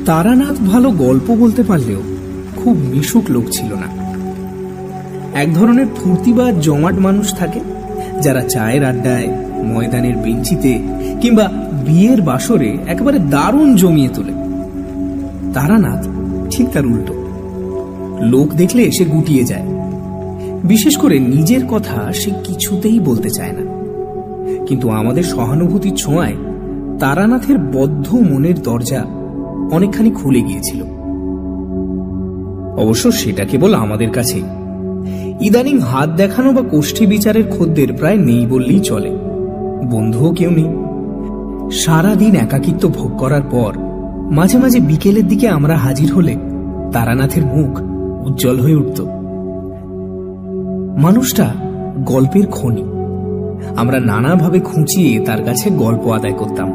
তারানাথ ভালো গল্প বলতে পারলেও খুব মিশুক লোক ছিল না। এক ধরনের ফুর্তিবাজ জমাট মানুষ থাকে যারা চায়ের আড্ডায়, ময়দানের বেঞ্চিতে কিংবা বিয়ের বাসরে একেবারে দারুণ জমিয়ে তোলে। তারানাথ ঠিক তার উল্টো। লোক দেখলে সে গুটিয়ে যায়, বিশেষ করে নিজের কথা সে কিছুতেই বলতে চায় না। কিন্তু আমাদের সহানুভূতির ছোঁয়ায় তারানাথের বদ্ধ মনের দরজা অনেকখানি খুলে গিয়েছিল। অবশ্য সেটা কেবল আমাদের কাছেই। ইদানিং হাত দেখানো বা কোষ্ঠী বিচারের খদ্দের প্রায় নেই বললেই চলে। বন্ধুও কেউ নেই। সারাদিন একাকিত্ব ভোগ করার পর মাঝে মাঝে বিকেলের দিকে আমরা হাজির হলে তারানাথের মুখ উজ্জ্বল হয়ে উঠত। মানুষটা গল্পের খনি। আমরা নানাভাবে খুঁচিয়ে তার কাছে গল্প আদায় করতাম।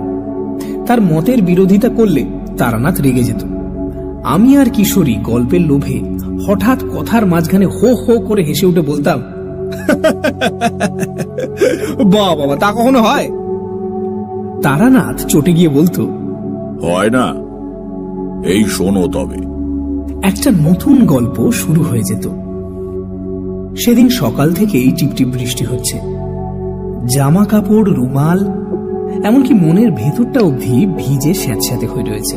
তার মতের বিরোধিতা করলে তারানাথ রেগে যেত। আমি আর কিশোরী গল্পের লোভে হঠাৎ কথার মাঝখানে হো হো করে হেসে উঠে বলতাম, বাহ বাবা, তা কখনো হয়? তারানাথ চটে গিয়ে বলতো, হয় না, এই শোনো তবে। একটা নতুন গল্প শুরু হয়ে যেত। সেদিন সকাল থেকেই টিপটিপ বৃষ্টি হচ্ছে। জামা কাপড়, রুমাল, এমনকি মনের ভেতরটা অবধি ভিজে স্যাঁতস্যাঁতে হয়ে রয়েছে।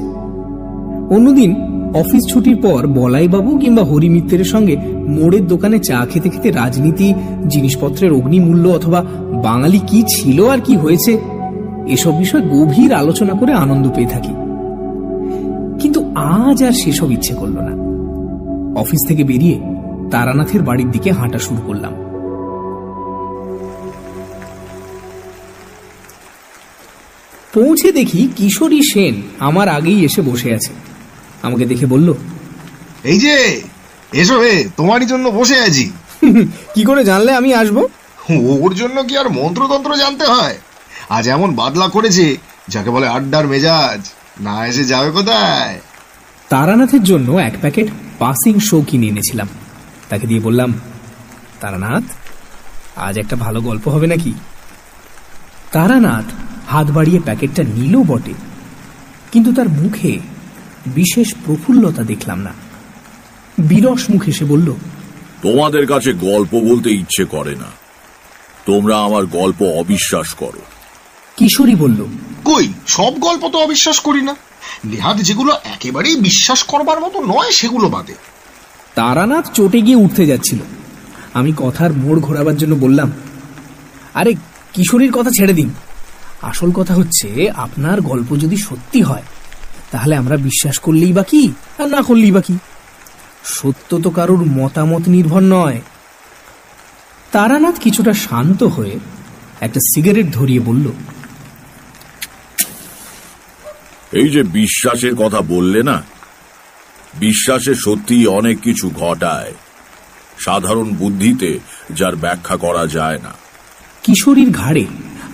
অন্যদিন অফিস ছুটির পর বলাইবাবু কিংবা হরিমিত্রের সঙ্গে মোড়ের দোকানে চা খেতে খেতে রাজনীতি, জিনিসপত্রের অগ্নিমূল্য অথবা বাঙালি কি ছিল আর কি হয়েছে এসব বিষয় গভীর আলোচনা করে আনন্দ পেয়ে থাকি। কিন্তু আজ আর সেসব ইচ্ছে করল না। অফিস থেকে বেরিয়ে তারানাথের বাড়ির দিকে হাঁটা শুরু করলাম। পৌঁছে দেখি কিশোরী সেন আমার আগেই এসে বসে আছে। আমাকে দেখে বলল, এই যে এসো হে, তোমারই জন্য বসে আছি। কি করে জানলে আমি আসবো? ওর জন্য কি আর মন্ত্রতন্ত্র জানতে হয়? আজ এমন বাদলা করেছে যাকে বলে আড্ডার মেজাজ, না এসে যাবে কোথায়? তারানাথের জন্য এক প্যাকেট পাসিং শো কিনে এনেছিলাম। তাকে দিয়ে বললাম, তারানাথ, আজ একটা ভালো গল্প হবে নাকি? তারানাথ হাত বাড়িয়ে প্যাকেটটা নিল বটে, কিন্তু তার মুখে বিশেষ প্রফুল্লতা দেখলাম না। বিরস মুখে সে বলল, তোমাদের কাছে গল্প বলতে ইচ্ছে করে না, তোমরা আমার গল্প অবিশ্বাস করো। কিশোরী বলল, কই, সব গল্প তো অবিশ্বাস করি না। নেহাত যেগুলো একেবারেই বিশ্বাস করবার মতো নয় সেগুলো বাদে। তারানাথ চটে গিয়ে উঠতে যাচ্ছিল। আমি কথার মোড় ঘোরাবার জন্য বললাম, আরে কিশোরীর কথা ছেড়ে দিন। আসল কথা হচ্ছে, আপনার গল্প যদি সত্যি হয় তাহলে আমরা বিশ্বাস করলেই বা কি, আর না করলেই বা কি? সত্য তো কারোর মতামত নির্ভর নয়। তারানাথ কিছুটা শান্ত হয়ে একটা সিগারেট ধরিয়ে বলল, এই যে বিশ্বাসের কথা বললে না, বিশ্বাসে সত্যি অনেক কিছু ঘটায়, সাধারণ বুদ্ধিতে যার ব্যাখ্যা করা যায় না। কিশোরীর ঘাড়ে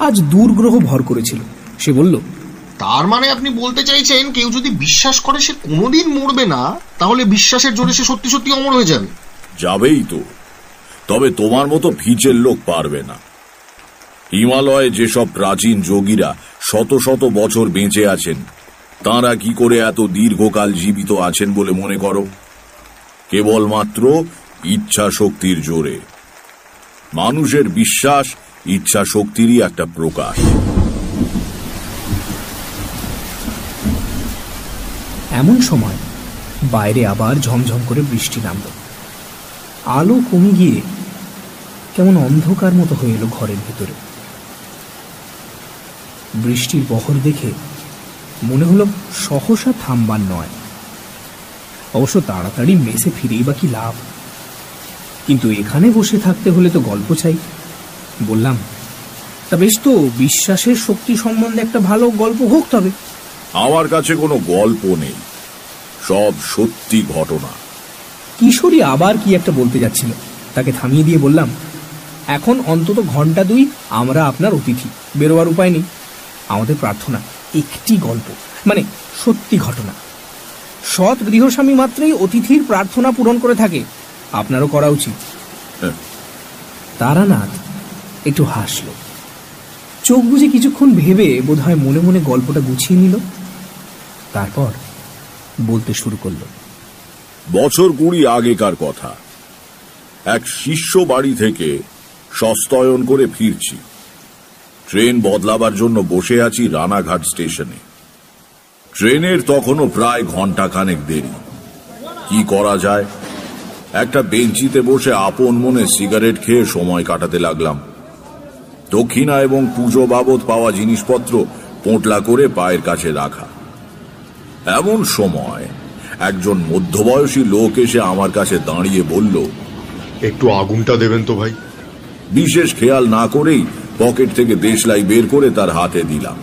আজ দুর্গ্রহ ভর করেছিল। সে বলল, তার মানে আপনি বলতে চাইছেন কেউ যদি বিশ্বাস করে সে কোনোদিন মরবে না, তাহলে বিশ্বাসের জোরে সে সত্যি সত্যি অমর হয়ে যাবে? যাবেই তো, তবে তোমার মতো ভিচের লোক পারবে না। হিমালয়ে যেসব প্রাচীন যোগীরা শত শত বছর বেঁচে আছেন, তাঁরা কি করে এত দীর্ঘকাল জীবিত আছেন বলে মনে করো? কেবলমাত্র ইচ্ছা শক্তির জোরে। মানুষের বিশ্বাস ইচ্ছা শক্তিরই একটা প্রকাশ। এমন সময় বাইরে আবার ঝমঝম করে বৃষ্টি নামল। আলো কমে গিয়ে কেমন অন্ধকার মতো হয়ে এলো ঘরের ভেতরে। বৃষ্টির বহর দেখে মনে হলো সহসা থামবার নয়। অবশ্য তাড়াতাড়ি মেসে ফিরেই বা কি লাভ? কিন্তু এখানে বসে থাকতে হলে তো গল্প চাই। বললাম, তা বেশ তো, বিশ্বাসের শক্তি সম্বন্ধে একটা ভালো গল্প হোক তবে। আমার কাছে কোনো গল্প নেই, সব সত্যি ঘটনা। কিশোরী আবার কি একটা বলতে যাচ্ছিল, তাকে থামিয়ে দিয়ে বললাম, এখন অন্তত ঘন্টা 2 আমরা আপনার অতিথি, বেরোবার উপায় নেই। আমাদের প্রার্থনা একটি গল্প, মানে সত্যি ঘটনা। সৎ গৃহস্বামী মাত্রই অতিথির প্রার্থনা পূরণ করে থাকে, আপনারও করা উচিত। তারানাথ একটু হাসল। চোখ বুজে কিছুক্ষণ ভেবে বোধহয় মনে মনে গল্পটা গুছিয়ে নিল। তারপর বলতে শুরু করল। বছর 20 আগেকার কথা। এক শিষ্য বাড়ি থেকে সস্তয়ন করে ফিরছি। ট্রেন বদলাবার জন্য বসে আছি রানাঘাট স্টেশনে। ট্রেনের তখনও প্রায় ঘন্টাখানেক দেরি। কি করা যায়? একটা বেঞ্চিতে বসে আপন মনে সিগারেট খেয়ে সময় কাটাতে লাগলাম। দক্ষিণা এবং পুজো বাবদ পাওয়া জিনিসপত্র পোঁটলা করে পায়ের কাছে রাখা। এমন সময় একজন মধ্যবয়সী লোক এসে আমার কাছে দাঁড়িয়ে বলল, একটু আগুনটা দেবেন তো ভাই। বিশেষ খেয়াল না করেই পকেট থেকে দেশলাই বের করে তার হাতে দিলাম।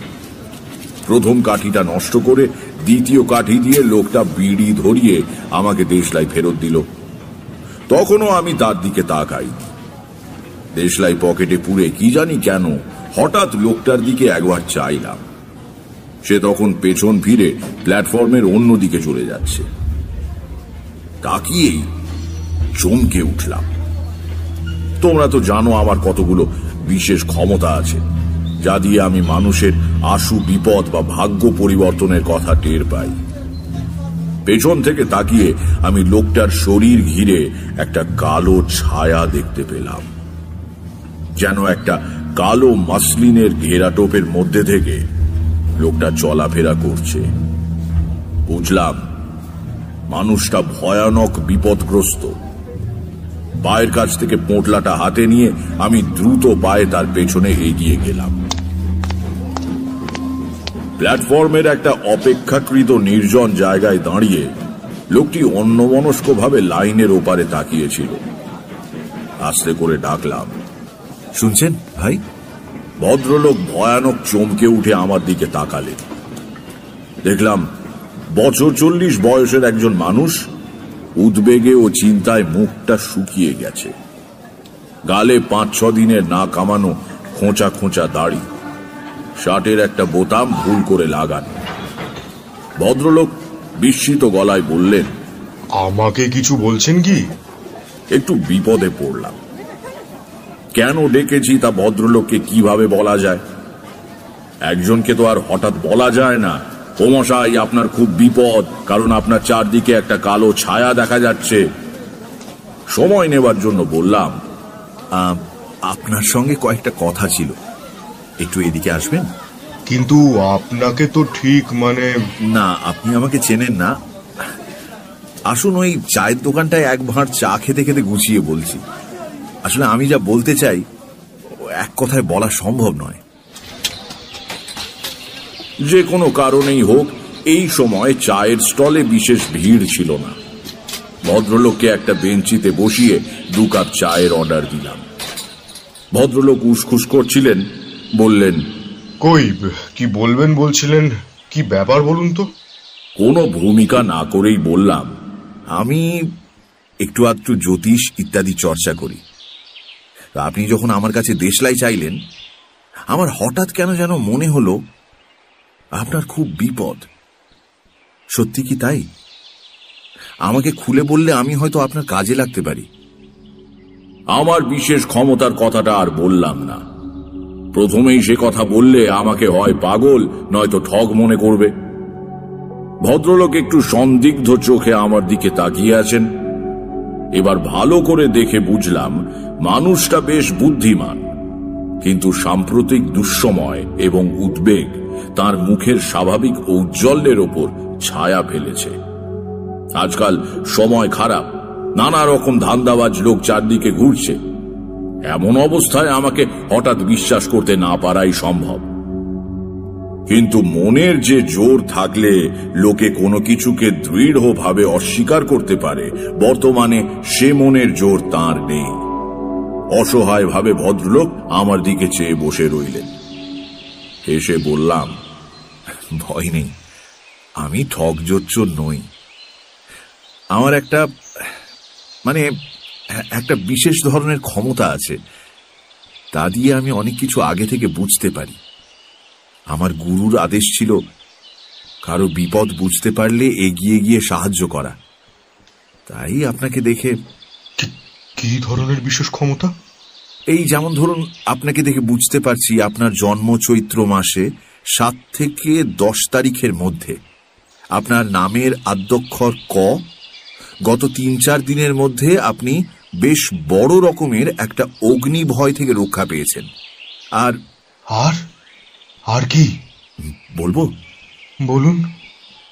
প্রথম কাঠিটা নষ্ট করে দ্বিতীয় কাঠি দিয়ে লোকটা বিড়ি ধরিয়ে আমাকে দেশলাই ফেরত দিল। তখনও আমি তার দিকে তাকাইনি। দেশলাই পকেটে পুরে কি জানি কেন হঠাৎ লোকটার দিকে একবার চাইলাম। সে তখন পেছন ফিরে প্ল্যাটফর্মের অন্য দিকে চলে যাচ্ছে। তাকিয়েই চমকে উঠলাম। তোমরা তো জানো আমার কতগুলো বিশেষ ক্ষমতা আছে, যা দিয়ে আমি মানুষের আশু বিপদ বা ভাগ্য পরিবর্তনের কথা টের পাই। পেছন থেকে তাকিয়ে আমি লোকটার শরীর ঘিরে একটা কালো ছায়া দেখতে পেলাম। যেন একটা কালো মাসলিনের ঘেরাটোপের মধ্যে থেকে লোকটা চলাফেরা করছে। বুঝলাম মানুষটা ভয়ানক বিপদগ্রস্ত। পায়ের কাছ থেকে পোঁটলাটা হাতে নিয়ে আমি দ্রুত পায়ে তার পেছনে এগিয়ে গেলাম। প্ল্যাটফর্মের একটা অপেক্ষাকৃত নির্জন জায়গায় দাঁড়িয়ে লোকটি অন্যমনস্কভাবে লাইনের ওপারে তাকিয়েছিল। আস্তে করে ডাকলাম, শুনছেন ভাই? ভদ্রলোক ভয়ানক চমকে উঠে আমার দিকে তাকালেন। দেখলাম বছর 40 বয়সের একজন মানুষ। উদ্বেগে ও চিন্তায় মুখটা শুকিয়ে গেছে। গালে 5-6 দিনের না কামানো খোঁচা খোঁচা দাড়ি, শার্টের একটা বোতাম ভুল করে লাগানো। ভদ্রলোক বিস্মিত গলায় বললেন, আমাকে কিছু বলছেন কি? একটু বিপদে পড়লাম। কেন ডেকেছি তা ভদ্রলোককে কিভাবে বলা যায়? একজনকে তো আর হঠাৎ বলা যায় না, ও মশাই আপনার খুব বিপদ, কারণ আপনার চারদিকে একটা কালো ছায়া দেখা যাচ্ছে। সময় নেবার জন্য বললাম, আপনার সঙ্গে কয়েকটা কথা ছিল, একটু এদিকে আসবেন? কিন্তু আপনাকে তো ঠিক না, আপনি আমাকে চেনেন না। আসুন, ওই চায়ের দোকানটায় এক ভাঁড় চা খেতে খেতে গুছিয়ে বলছি। আসলে আমি যা বলতে চাই এক কথায় বলা সম্ভব নয়। যে কোনো কারণেই হোক এই সময় চায়ের স্টলে বিশেষ ভিড় ছিল না। ভদ্রলোককে একটা বেঞ্চিতে বসিয়ে 2 কাপ চায়ের অর্ডার দিলাম। ভদ্রলোক উসখুস করছিলেন। বললেন, কই কি বলবেন বলছিলেন, কি ব্যাপার বলুন তো? কোনো ভূমিকা না করেই বললাম, আমি একটু আধটু জ্যোতিষ ইত্যাদি চর্চা করি। আপনি যখন আমার কাছে দেশলাই চাইলেন, আমার হঠাৎ কেন যেন মনে হলো আপনার খুব বিপদ। সত্যি কি তাই? আমাকে খুলে বললে আমি হয়তো আপনার কাজে লাগতে পারি। আমার বিশেষ ক্ষমতার কথাটা আর বললাম না। প্রথমেই সে কথা বললে আমাকে হয় পাগল নয়তো ঠগ মনে করবে। ভদ্রলোক একটু সন্দিগ্ধ চোখে আমার দিকে তাকিয়ে আছেন। এবার ভালো করে দেখে বুঝলাম মানুষটা বেশ বুদ্ধিমান, কিন্তু সাম্প্রতিক দুঃসময় এবং উদ্বেগ তার মুখের স্বাভাবিক ঔজ্জ্বল্যের ওপর ছায়া ফেলেছে। আজকাল সময় খারাপ, নানা রকম ধান্দাবাজ লোক চারদিকে ঘুরছে। এমন অবস্থায় আমাকে হঠাৎ বিশ্বাস করতে না পারাই সম্ভব। কিন্তু মনের যে জোর থাকলে লোকে কোনো কিছুকে দৃঢ়ভাবে অস্বীকার করতে পারে, বর্তমানে সে মনের জোর তাঁর নেই। অসহায় ভাবে ভদ্রলোক আমার দিকে চেয়ে বসে রইলেন। হেসে বললাম, ভয় নেই, আমি ঠক জোচ্চোর নই। আমার একটা বিশেষ ধরনের ক্ষমতা আছে, তা দিয়ে আমি অনেক কিছু আগে থেকে বুঝতে পারি। আমার গুরুর আদেশ ছিল কারো বিপদ বুঝতে পারলে এগিয়ে গিয়ে সাহায্য করা। তাই আপনাকে দেখে। কি ধরনের বিশেষ ক্ষমতা? এই যেমন ধরুন, আপনাকে দেখে বুঝতে পারছি আপনার জন্ম চৈত্র মাসে 7 থেকে 10 তারিখের মধ্যে। আপনার নামের আদ্যক্ষর ক। গত 3-4 দিনের মধ্যে আপনি বেশ বড় রকমের একটা অগ্নি ভয় থেকে রক্ষা পেয়েছেন। আর আর আর কি বলবো? বলুন।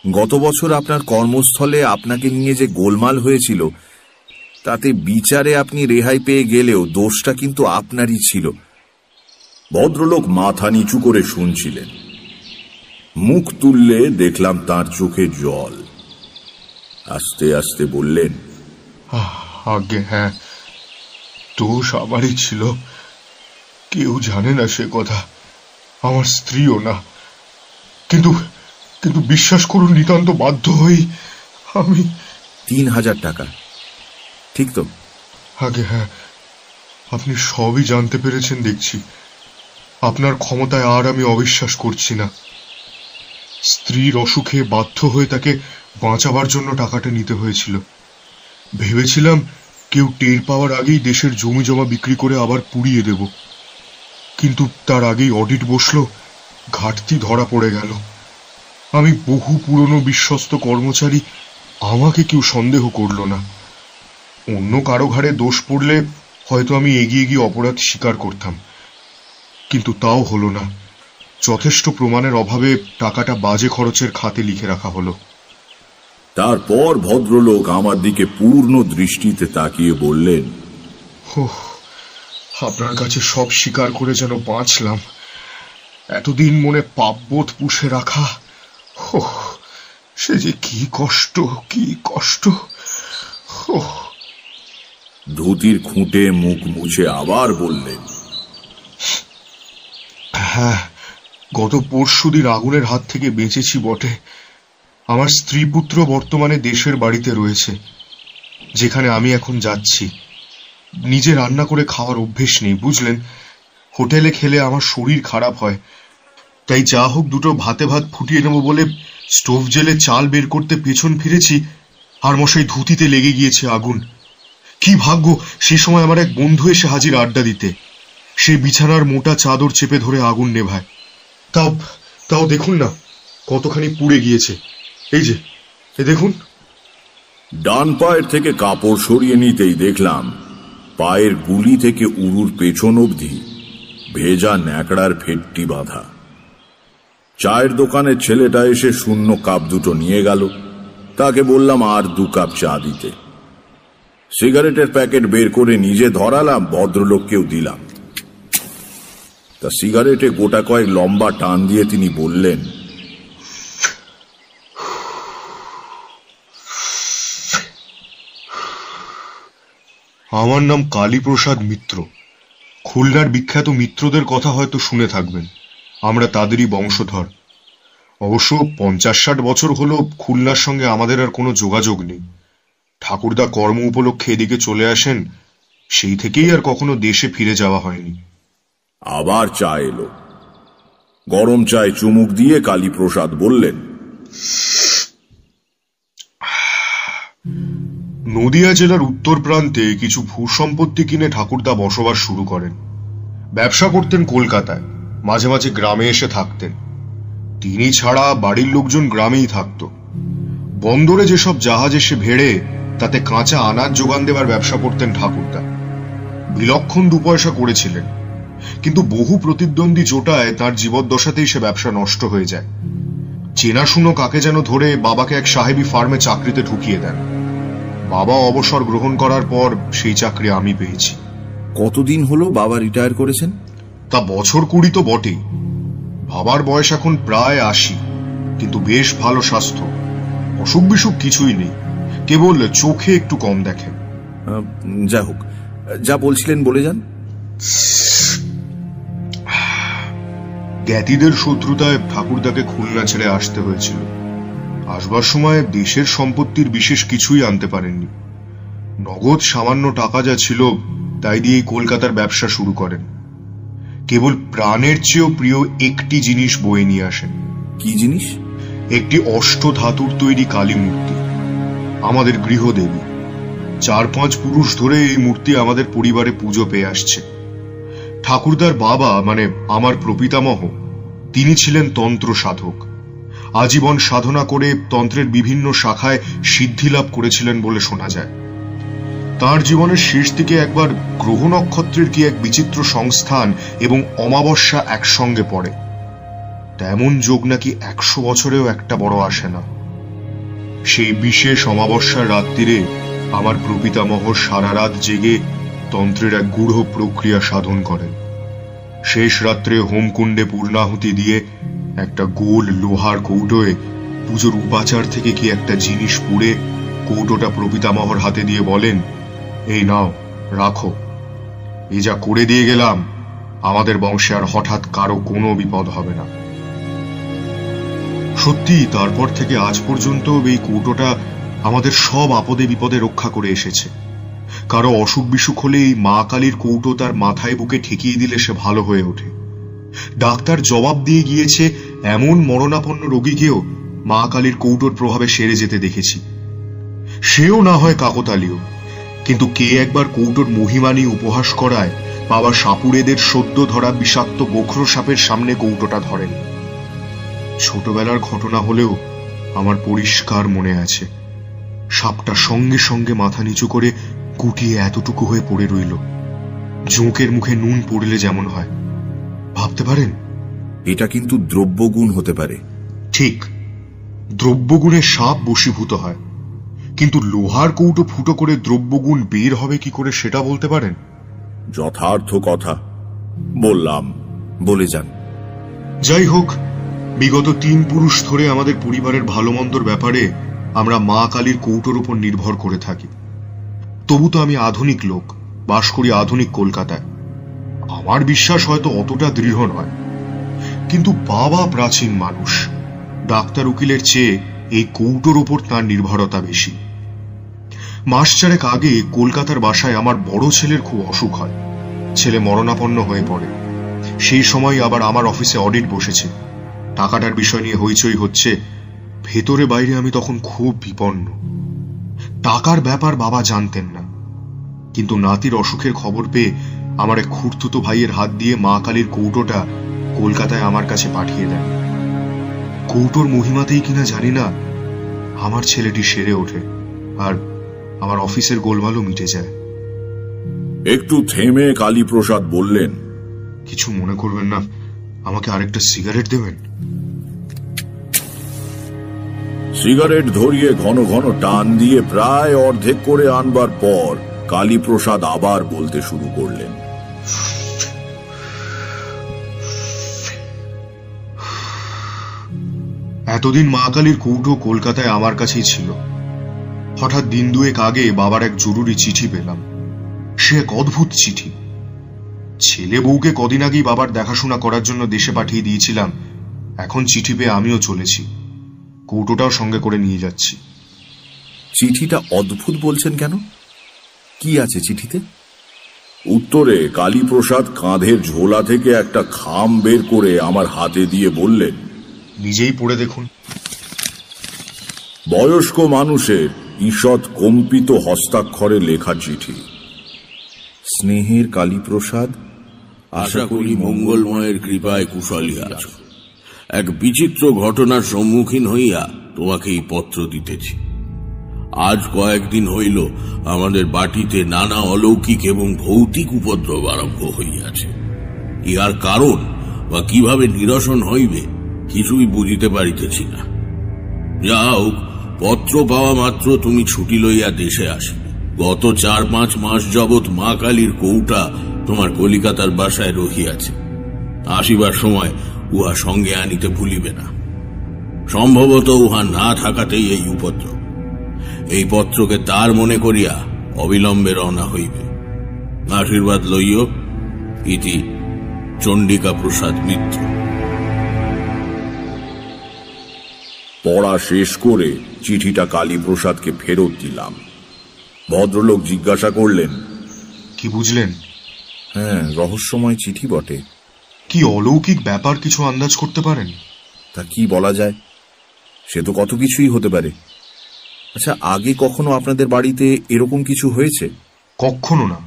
গত বছর আপনার কর্মস্থলে আপনাকে নিয়ে যে গোলমাল হয়েছিল, তাতে বিচারে আপনি রেহাই পেয়ে গেলেও দোষটা কিন্তু আপনারই ছিল। ভদ্রলোক মাথা নিচু করে শুনছিলেন। মুখ তুললে দেখলাম তার চোখে জল। আস্তে আস্তে বললেন, আগে হ্যাঁ, দোষ আমারই ছিল। কেউ জানে না সে কথা, আমার স্ত্রীও না। কিন্তু কিন্তু বিশ্বাস করুন, নিতান্ত বাধ্য হই আমি। 3000 টাকা, ঠিক তো? আগে হ্যাঁ, আপনি সবই জানতে পেরেছেন দেখছি। আপনার ক্ষমতায় আর আমি অবিশ্বাস করছি না। স্ত্রীর অসুখে বাধ্য হয়ে তাকে বাঁচাবার জন্য টাকাটা নিতে হয়েছিল। ভেবেছিলাম কেউ টের পাওয়ার আগেই দেশের জমি জমা বিক্রি করে আবার পুড়িয়ে দেব, কিন্তু তার আগেই অডিট বসলো, ঘাটতি ধরা পড়ে গেল। আমি বহু পুরনো বিশ্বস্ত কর্মচারী, আমাকে কেউ সন্দেহ করল না। অন্য কারো ঘাড়ে দোষ পড়লে হয়তো আমি এগিয়ে গিয়ে অপরাধ স্বীকার করতাম, কিন্তু তাও হলো না। যথেষ্ট প্রমাণের অভাবে টাকাটা বাজে খরচের খাতে লিখে রাখা হলো। তারপর ভদ্রলোক আমার দিকে পূর্ণ দৃষ্টিতে তাকিয়ে বললেন, আপনার কাছে সব স্বীকার করে যেন বাঁচলাম। এতদিন মনে পাপবোধ পুষে রাখা, সে যে কি কষ্ট, কি কষ্ট। ধুতির খুঁটে মুখ মুছে আবার বললেন, হ্যাঁ, গত পরশুদিন আগুনের হাত থেকে বেঁচেছি বটে। আমার স্ত্রী পুত্র বর্তমানে দেশের বাড়িতে রয়েছে, যেখানে আমি এখন যাচ্ছি। নিজে রান্না করে খাওয়ার অভ্যেস নেই, বুঝলেন। হোটেলে খেলে আমার শরীর খারাপ হয়, তাই যা হোক দুটো ভাতে ভাত ফুটিয়ে নেব বলে স্টোভ জেলে চাল বের করতে পেছন ফিরেছি, আর মশাই ধুতিতে লেগে গিয়েছে আগুন। কি ভাগ্য, সে সময় আমার এক বন্ধু এসে হাজির আড্ডা দিতে। সে বিছানার মোটা চাদর চেপে ধরে আগুন নেভায়। তাও দেখুন না কতখানি পুড়ে গিয়েছে। এই যে দেখুন। ডান পায়ের থেকে কাপড় সরিয়ে নিতেই দেখলাম পায়ের গুলি থেকে উরুর পেছন অবধি ভেজা ন্যাকড়ার ফেটটি বাঁধা। চায়ের দোকানের ছেলেটা এসে শূন্য কাপ দুটো নিয়ে গেল। তাকে বললাম আর 2 কাপ চা দিতে। সিগারেটের প্যাকেট বের করে নিজে ধরালাম, ভদ্রলোককেও দিলাম। তা সিগারেটে গোটা কয়েক লম্বা টান দিয়ে তিনি বললেন, আমার নাম কালীপ্রসাদ মিত্র। খুলনার বিখ্যাত মিত্রদের কথা হয়তো শুনে থাকবেন, আমরা তাদেরই বংশধর। অবশ্য 50-60 বছর হলো খুলনার সঙ্গে আমাদের আর কোনো যোগাযোগ নেই। ঠাকুরদা কর্ম উপলক্ষে এদিকে চলে আসেন, সেই থেকেই আর কখনো দেশে ফিরে যাওয়া হয়নি। আবার চা এলো। গরম চায় চুমুক দিয়ে কালীপ্রসাদ বললেন, নদিয়া জেলার উত্তর প্রান্তে কিছু ভূসম্পত্তি কিনে ঠাকুরদা বসবাস শুরু করেন। ব্যবসা করতেন কলকাতায়, মাঝে মাঝে গ্রামে এসে থাকতেন। তিনি ছাড়া বাড়ির লোকজন গ্রামেই থাকত। বন্দরে যেসব জাহাজ এসে ভেড়ে তাতে কাঁচা আনাজ যোগান দেবার ব্যবসা করতেন ঠাকুরদা। বিলক্ষণ 2 পয়সা করেছিলেন, কিন্তু বহু প্রতিদ্বন্দ্বী জোটায় তার জীবদ্দশাতেই সে ব্যবসা নষ্ট হয়ে যায়। চেনাশুনো কাকে যেন ধরে বাবাকে এক সাহেবী ফার্মে চাকরিতে ঢুকিয়ে দেন। বাবা অবসর গ্রহণ করার পর সেই চাকরি আমি পেয়েছি। কতদিন হলো বাবা রিটায়ার করেছেন? তা বছর 20 তো বটেই। বাবার বয়স এখন প্রায় 80, কিন্তু বেশ ভালো স্বাস্থ্য, অসুখ বিসুখ কিছুই নেই, কেবল চোখে একটু কম দেখেন। যা হোক, যা বলছিলেন বলে যান। জ্ঞাতিদের শত্রুতায় ঠাকুরদাকে খুলনা ছেড়ে আসতে হয়েছিল। আসবার সময় দেশের সম্পত্তির বিশেষ কিছুই আনতে পারেননি। নগদ সামান্য টাকা যা ছিল তাই দিয়েই কলকাতার ব্যবসা শুরু করেন। কেবল প্রাণের চেয়েও প্রিয় একটি জিনিস বয়ে নিয়ে আসেন। কি জিনিস? একটি অষ্ট ধাতুর তৈরি কালী মূর্তি, আমাদের গৃহদেবী। 4-5 পুরুষ ধরে এই মূর্তি আমাদের পরিবারে পুজো পেয়ে আসছে। ঠাকুরদার বাবা, মানে আমার প্রপিতামহ, তিনি ছিলেন তন্ত্র সাধক, আজীবন সাধনা করে তন্ত্রের বিভিন্ন শাখায় সিদ্ধি লাভ করেছিলেন বলে শোনা যায়। তার জীবনের শেষ দিকে একবার গ্রহ নক্ষত্রের কি এক বিচিত্র সংস্থান এবং অমাবস্যা একসঙ্গে পড়ে। তেমন যোগ নাকি 100 বছরেও একটা বড় আসে না। সেই বিশেষ অমাবস্যার রাত্রিরে আমার প্রপিতামহ সারা রাত জেগে তন্ত্রের এক গূঢ় প্রক্রিয়া সাধন করেন। শেষ রাত্রে হোমকুণ্ডে পূর্ণাহুতি দিয়ে একটা গোল লোহার কৌটোয় পুজোর উপাচার থেকে কি একটা জিনিস পুড়ে কৌটোটা প্রপিতামহর হাতে দিয়ে বলেন, এই নাও, রাখো। এই যা করে দিয়ে গেলাম, আমাদের বংশে আর হঠাৎ কারো কোনো বিপদ হবে না। সত্যি তারপর থেকে আজ পর্যন্ত এই কৌটোটা আমাদের সব আপদে বিপদে রক্ষা করে এসেছে। কারো অসুখ বিসুখ হলে এই মা কালীর কৌটো তার মাথায় বুকে ঠেকিয়ে দিলে সে ভালো হয়ে ওঠে। ডাক্তার জবাব দিয়ে গিয়েছে এমন মরণাপন্ন রোগীকেও মা কালীর কৌটোর প্রভাবে সেরে যেতে দেখেছি। সেও না হয় কাকতালীয়, কিন্তু কে একবার কৌটোর মহিমা নিয়ে উপহাস করায় বাবা সাপুড়েদের সদ্য ধরা বিষাক্ত গোখরো সাপের সামনে কৌটোটা ধরেন। ছোটবেলার ঘটনা হলেও আমার পরিষ্কার মনে আছে, সাপটা সঙ্গে সঙ্গে মাথা নিচু করে গুটিয়ে এতটুকু হয়ে পড়ে রইল, জোঁকের মুখে নুন পড়লে যেমন হয়। ভাবতে পারেন? এটা কিন্তু দ্রব্যগুণ হতে পারে। ঠিক, দ্রব্যগুণে সাপ বশীভূত হয়, কিন্তু লোহার কৌটো ফুটো করে দ্রব্যগুণ বের হবে কি করে সেটা বলতে পারেন? যথার্থ কথা বললাম, বলে যান। যাই হোক, বিগত 3 পুরুষ ধরে আমাদের পরিবারের ভালো মন্দর ব্যাপারে আমরা মা কালীর কৌটোর উপর নির্ভর করে থাকি। তবু তো আমি আধুনিক লোক, বাস করি আধুনিক কলকাতায়। আমার বিশ্বাস হয়তো অতটা দৃঢ় নয়, কিন্তু বাবা প্রাচীন মানুষ, ডাক্তার উকিলের চেয়ে এই কৌটোর উপর তার নির্ভরতা বেশি। মাস 4 আগে কলকাতার বাসায় আমার বড় ছেলের খুব অসুখ হয়। ছেলে মরণাপন্ন হয়ে পড়ে। সেই সময় আবার আমার অফিসে অডিট বসেছে, টাকাটার বিষয় নিয়ে হইচই হচ্ছে। ভেতরে বাইরে আমি তখন খুব বিপন্ন। টাকার ব্যাপার বাবা জানতেন না, কিন্তু নাতির অসুখের খবর পেয়ে আমার এক খুড়তুতো ভাইয়ের হাত দিয়ে মা কালীর কৌটোটা কলকাতায় আমার কাছে পাঠিয়ে দেন। কৌটোর মহিমাতেই কিনা জানি না আমার ছেলেটি সেরে ওঠে, আর আমার অফিসের গোলমালও মিটে যায়। একটু থেমে কালীপ্রসাদ বললেন, কিছু মনে করবেন না, আমাকে আরেকটা সিগারেট দেবেন? সিগারেট ধরিয়ে ঘন ঘন টান দিয়ে প্রায় অর্ধেক করে আনবার পর কালীপ্রসাদ আবার বলতে শুরু করলেন, এতদিন মা কালীর কৌটো কলকাতায় আমার কাছেই ছিল। হঠাৎ দিন 2 আগে বাবার এক জরুরি চিঠি পেলাম। সে এক অদ্ভুত চিঠি। ছেলে বউকে কদিন আগেই বাবার দেখাশোনা করার জন্য দেশে পাঠিয়ে দিয়েছিলাম, এখন চিঠি পেয়ে আমিও চলেছি, কৌটোটাও সঙ্গে করে নিয়ে যাচ্ছি। চিঠিটা অদ্ভুত বলছেন কেন? কি আছে চিঠিতে? উত্তরে কালীপ্রসাদ কাঁধের ঝোলা থেকে একটা খাম বের করে আমার হাতে দিয়ে বললেন, নিজেই পড়ে দেখুন। বয়স্ক মানুষের ঈষৎ কম্পিত হস্তাক্ষরে লেখা চিঠি। স্নেহের কালীপ্রসাদ, আশা করি মঙ্গলময়ের কৃপায় কুশলী আছো। এক বিচিত্র ঘটনার সম্মুখীন হইয়া তোমাকে এই পত্র দিতেছি। আজ কয়েকদিন হইল আমাদের বাটিতে নানা অলৌকিক এবং ভৌতিক উপদ্রব আরম্ভ হইয়াছে। ইহার কারণ বা কিভাবে নিরসন হইবে কিছুই বুঝিতে পারিতেছি না। যা হোক, পত্র পাওয়া মাত্র তুমি ছুটি লইয়া দেশে আসিবে। গত 4-5 মাস যাবৎ মা কালীর কৌটা তোমার কলিকাতার বাসায় রহিয়াছে। আসিবার সময় উহা সঙ্গে আনিতে ভুলিবে না। সম্ভবত উহা না থাকাতেই এই উপদ্রব। এই পত্রকে তার মনে করিয়া অবিলম্বে রওনা হইবে। আশীর্বাদ লইও। ইতি চণ্ডিকা প্রসাদ মিত্র। পড়া শেষ করে চিঠিটা কালীপ্রসাদকে ফেরত দিলাম। ভদ্রলোক জিজ্ঞাসা করলেন, কি বুঝলেন? হ্যাঁ, রহস্যময় চিঠি বটে। কি অলৌকিক ব্যাপার কিছু আন্দাজ করতে পারেন? তা কি বলা যায়, সে তো কত কিছুই হতে পারে। আচ্ছা, আগে কখনো আপনাদের বাড়িতে এরকম কিছু হয়েছে? কখনো না।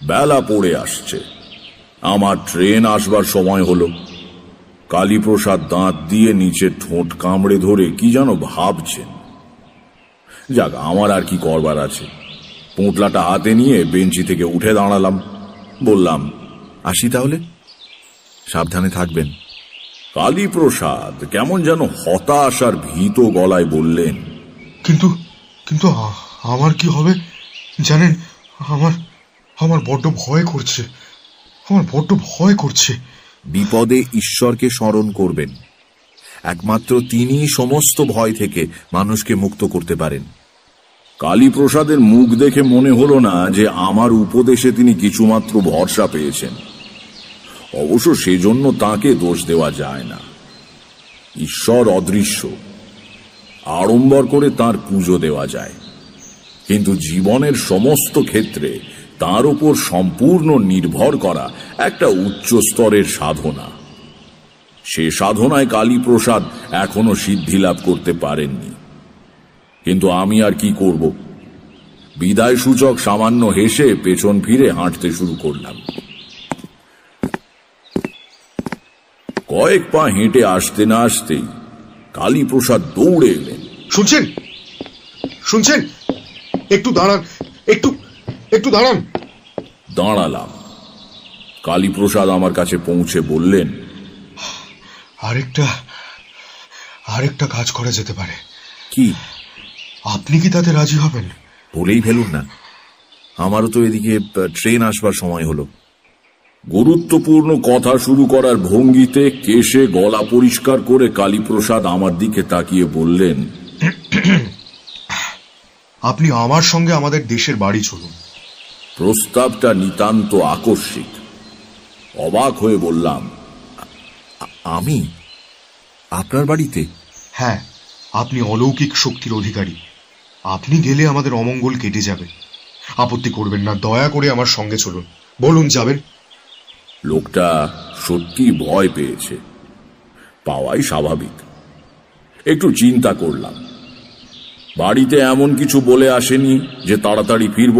বেলা পড়ে আসছে, আমার ট্রেন আসবার সময় হলো। কালীপ্রসাদ দাঁত দিয়ে নিচে ঠোঁট কামড়ে ধরে কি যেন ভাবছেন। যাক, আমার আর কি করবার আছে। পোঁটলাটা হাতে নিয়ে বেঞ্চি থেকে উঠে দাঁড়ালাম। বললাম, আসি তাহলে, সাবধানে থাকবেন। কালীপ্রসাদ কেমন যেন হতাশ আর ভীত গলায় বললেন, কিন্তু কিন্তু আমার কি হবে জানেন? আমার বড্ড ভয় করছে, আমার বড্ড ভয় করছে। বিপদে ঈশ্বরকে স্মরণ করবেন। একমাত্র তিনি সমস্ত ভয় থেকে মানুষকে মুক্ত করতে পারেন। কালীপ্রসাদের মুখ দেখে মনে হলো না যে আমার উপদেশে তিনি কিছুমাত্র ভরসা পেয়েছেন। অবশ্য সেজন্য তাকে দোষ দেওয়া যায় না। ঈশ্বর অদৃশ্য, আড়ম্বর করে তার পুজো দেওয়া যায়, কিন্তু জীবনের সমস্ত ক্ষেত্রে তার উপর সম্পূর্ণ নির্ভর করা একটা উচ্চ স্তরের সাধনা। সে সাধনায় কালীপ্রসাদ এখনো সিদ্ধি লাভ করতে পারেননি। কিন্তু আমি আর কি করব? বিদায় সূচক সামান্য হেসে পেছন ফিরে হাঁটতে শুরু করলাম। কয়েক পা হেঁটে আসতে না আসতেই কালীপ্রসাদ দৌড়ে এলেন। শুনছেন শুনছেন? একটু দাঁড়ান, একটু দাঁড়ান। দাঁড়ালাম। কালীপ্রসাদ আমার কাছে পৌঁছে বললেন, আরেকটা কাজ করা যেতে পারে। কি? আপনি কি তাতে রাজি হবেন? বলেই ফেলুন না, আমারও তো এদিকে ট্রেন আসবার সময় হলো। গুরুত্বপূর্ণ কথা শুরু করার ভঙ্গিতে কেশে গলা পরিষ্কার করে কালীপ্রসাদ আমার দিকে তাকিয়ে বললেন, আপনি আমার সঙ্গে আমাদের দেশের বাড়ি চলুন। প্রস্তাবটা নিতান্ত আকস্মিক। অবাক হয়ে বললাম, আমি আপনার বাড়িতে? হ্যাঁ, আপনি অলৌকিক শক্তির অধিকারী। আপনি গেলে আমাদের অমঙ্গল কেটে যাবে। আপত্তি করবেন না, দয়া করে আমার সঙ্গে চলুন। বলুন, যাবেন? লোকটা সত্যি ভয় পেয়েছে, পাওয়াই স্বাভাবিক। একটু চিন্তা করলাম। বাড়িতে এমন কিছু বলে আসেনি যে তাড়াতাড়ি ফিরব।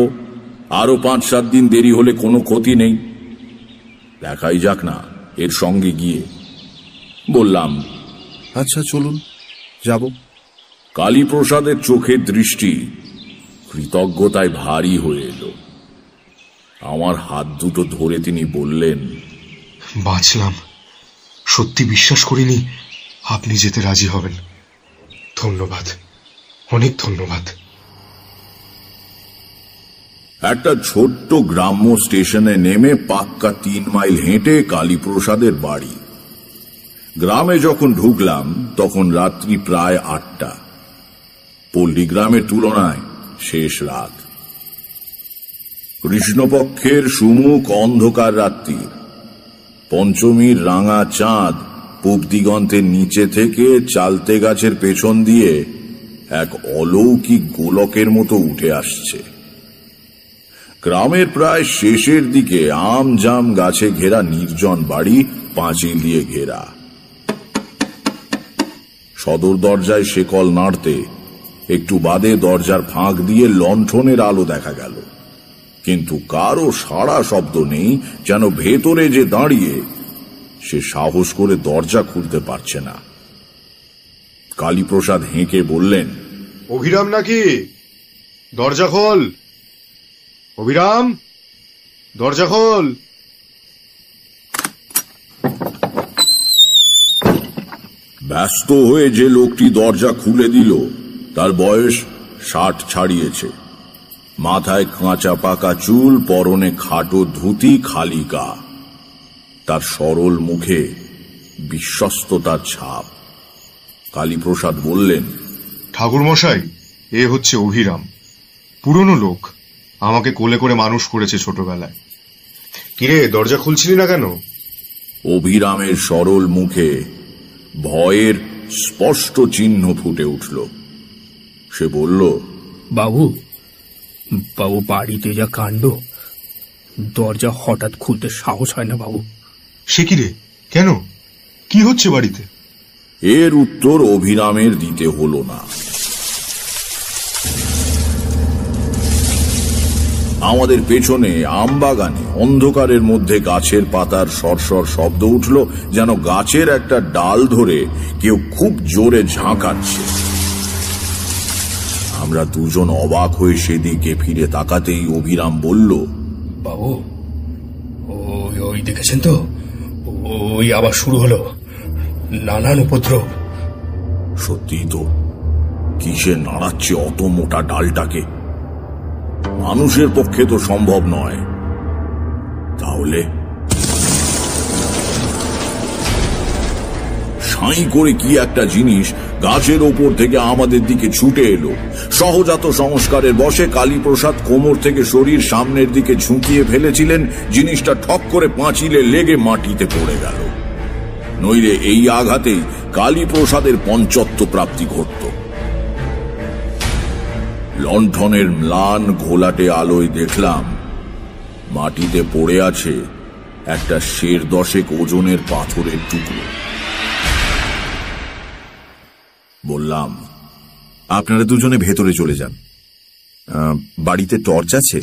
আরো 5-7 দিন দেরি হলে কোনো ক্ষতি নেই। দেখাই যাক না এর সঙ্গে গিয়ে। বললাম, আচ্ছা চলুন, যাব। কালীপ্রসাদের চোখের দৃষ্টি কৃতজ্ঞতায় ভারী হয়ে এলো। আমার হাত দুটো ধরে তিনি বললেন, বাঁচলাম। সত্যি বিশ্বাস করিনি আপনি যেতে রাজি হবেন। ধন্যবাদ, অনেক ধন্যবাদ। একটা ছোট্ট গ্রাম্য স্টেশনে নেমে পাক্কা 3 মাইল হেঁটে কালীপ্রসাদের বাড়ি। গ্রামে যখন ঢুকলাম তখন রাত্রি প্রায় 8টা। পল্লীগ্রামের তুলনায় শেষ রাত। কৃষ্ণপক্ষের সুমুখ অন্ধকার রাত্রি। পঞ্চমীর রাঙা চাঁদ পূব দিগন্তের নিচে থেকে চালতে গাছের পেছন দিয়ে এক অলৌকিক গোলকের মতো উঠে আসছে। গ্রামের প্রায় শেষের দিকে আম জাম গাছে ঘেরা নির্জন বাড়ি, পাঁচিল দিয়ে ঘেরা। সদর দরজায় শেকল নাড়তে একটু বাদে দরজার ফাঁক দিয়ে লণ্ঠনের আলো দেখা গেল, কিন্তু কারো সাড়া শব্দ নেই। যেন ভেতরে যে দাঁড়িয়ে সে সাহস করে দরজা খুলতে পারছে না। কালীপ্রসাদ হেঁকে বললেন, অভিরাম নাকি? দরজা খোল। অভিরাম, দরজা খোল। ব্যস্ত হয়ে যে লোকটি দরজা খুলে দিল তার বয়স 60 ছাড়িয়েছে। মাথায় কাঁচা পাকা চুল, পরনে খাটো ধুতি, খালি গা। তার সরল মুখে বিশ্বস্ততার ছাপ। কালীপ্রসাদ বললেন, ঠাকুর মশাই, এ হচ্ছে অভিরাম। পুরনো লোক, আমাকে কোলে করে মানুষ করেছে ছোটবেলায়। কিরে, দরজা খুলছিলি না কেন? অভিরামের সরল মুখে ভয়ের স্পষ্ট চিহ্ন ফুটে উঠল। সে বলল, বাবু, বাড়িতে যা কাণ্ড, দরজা হঠাৎ খুলতে সাহস হয় না বাবু। সে কি রে, কেন, কি হচ্ছে বাড়িতে? এর উত্তর অভিরামের দিতে হলো না। আমাদের পেছনে আমবাগানে অন্ধকারের মধ্যে গাছের পাতার সরসর শব্দ উঠল, যেন গাছের একটা ডাল ধরে কেউ খুব জোরে ঝাঁকাচ্ছে। আমরা দুজন অবাক হয়ে সেদিকে ফিরে তাকাতেই অভিরাম বলল, বাবু, ওই দেখেছেন তো, ওই আবার শুরু হলো নানান উপদ্রব। সত্যি তো, কিসে নাড়াচ্ছে অত মোটা ডালটাকে? মানুষের পক্ষে তো সম্ভব নয়। তাহলে সাঁই করে কি একটা জিনিস গাছের ওপর থেকে আমাদের দিকে ছুটে এলো। সহজাত সংস্কারের বশে কালীপ্রসাদ কোমর থেকে শরীর সামনের দিকে ঝুঁকিয়ে ফেলেছিলেন, জিনিসটা ঠক করে পাঁচিলে লেগে মাটিতে পড়ে গেল। নইলে এই আঘাতেই কালীপ্রসাদের পঞ্চত্ব প্রাপ্তি ঘটত। লণ্ঠনের ম্লান ঘোলাটে আলোয় দেখলাম মাটিতে পড়ে আছে একটা 10.5 ওজনের পাথরের টুকরো। বললাম, আপনারা দুজনে ভেতরে চলে যান। বাড়িতে টর্চ আছে?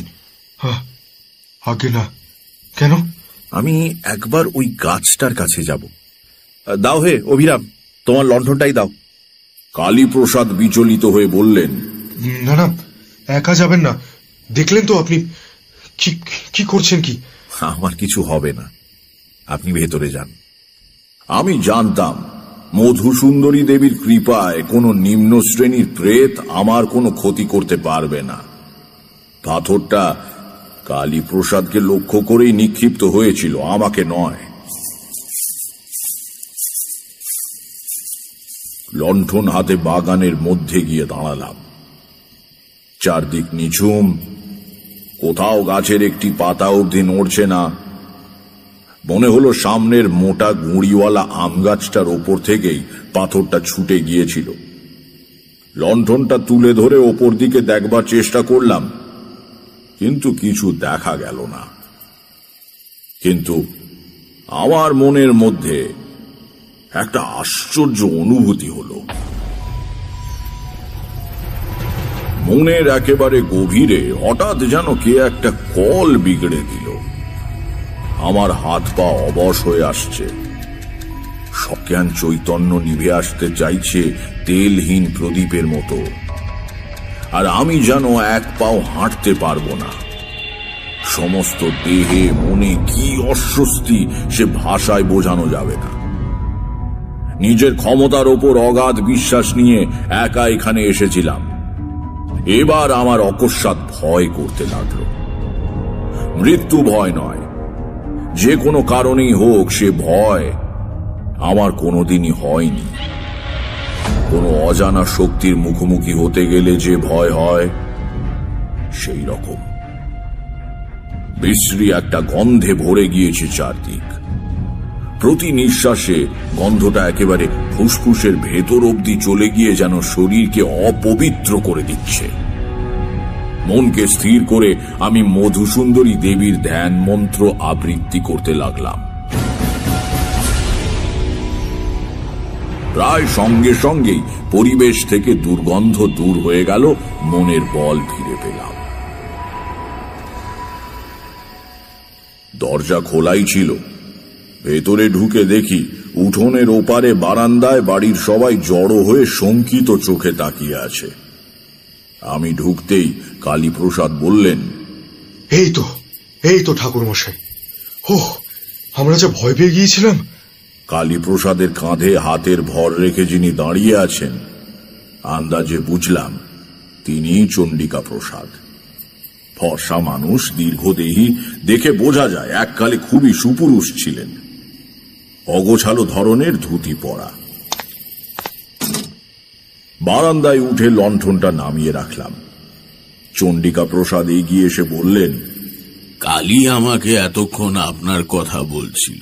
আগে না। কেন? আমি একবার ওই গাছটার কাছে যাব। দাও হে অভিরাম, তোমার লণ্ঠনটাই দাও। কালীপ্রসাদ বিচলিত হয়ে বললেন, না না, একা যাবেন না। দেখলেন তো আপনি কি করছেন। কি? আমার কিছু হবে না, আপনি ভেতরে যান। আমি জানতাম মধুসুন্দরী দেবীর কৃপায় কোনো নিম্ন শ্রেণীর প্রেত আমার কোনো ক্ষতি করতে পারবে না। পাথরটা কালীপ্রসাদকে লক্ষ্য করেই নিক্ষিপ্ত হয়েছিল, আমাকে নয়। লণ্ঠন হাতে বাগানের মধ্যে গিয়ে দাঁড়ালাম। চারদিক নিঝুম, কোথাও গাছের একটি পাতা অবধি নড়ছে না। মনে হলো সামনের মোটা গুঁড়িওয়ালা আম গাছটার ওপর থেকেই পাথরটা ছুটে গিয়েছিল। লণ্ঠনটা তুলে ধরে ওপর দিকে দেখবার চেষ্টা করলাম, কিন্তু কিছু দেখা গেল না। কিন্তু আমার মনের মধ্যে একটা আশ্চর্য অনুভূতি হলো। মনের একেবারে গভীরে হঠাৎ যেন কে একটা কল বিগড়ে দিল। আমার হাত পা অবশ হয়ে আসছে, সজ্ঞান চৈতন্য নিভে আসতে চাইছে তেলহীন প্রদীপের মতো, আর আমি যেন এক পাও হাঁটতে পারবো না। সমস্ত দেহে মনে কি অস্বস্তি সে ভাষায় বোঝানো যাবে না। নিজের ক্ষমতার ওপর অগাধ বিশ্বাস নিয়ে একা এখানে এসেছিলাম, এবার আমার অকস্মাৎ ভয় করতে লাগলো। মৃত্যু ভয় নয়, যে কোনো কারণেই হোক সে ভয় আমার কোনোদিনই হয়নি। কোনো অজানা শক্তির মুখোমুখি হতে গেলে যে ভয় হয় সেই রকম। বিশ্রী একটা গন্ধে ভরে গিয়েছে চারদিক। প্রতি নিঃশ্বাসে গন্ধটা একেবারে ফুসফুসের ভেতর অবধি চলে গিয়ে যেন শরীরকে অপবিত্র করে দিচ্ছে। মনকে স্থির করে আমি মধুসুন্দরী দেবীর ধ্যান মন্ত্র আবৃত্তি করতে লাগলাম। প্রায় সঙ্গে সঙ্গেই পরিবেশ থেকে দুর্গন্ধ দূর হয়ে গেল, মনের বল ফিরে পেলাম। দরজা খোলাই ছিল। ভেতরে ঢুকে দেখি উঠোনের ওপারে বারান্দায় বাড়ির সবাই জড়ো হয়ে শঙ্কিত চোখে তাকিয়ে আছে। আমি ঢুকতেই কালীপ্রসাদ বললেন, এই তো ঠাকুর মশাই। আমরা যা ভয় পেয়ে গিয়েছিলাম। কালীপ্রসাদের কাঁধে হাতের ভর রেখে যিনি দাঁড়িয়ে আছেন, আন্দাজে বুঝলাম তিনিই চণ্ডিকা প্রসাদ। ফর্সা মানুষ, দীর্ঘদেহী, দেখে বোঝা যায় এককালে খুবই সুপুরুষ ছিলেন। অগোছালো ধরনের ধুতি পরা। বারান্দায় উঠে লণ্ঠনটা নামিয়ে রাখলাম। চণ্ডিকা প্রসাদ এগিয়ে এসে বললেন, কালী আমাকে এতক্ষণ আপনার কথা বলছিল।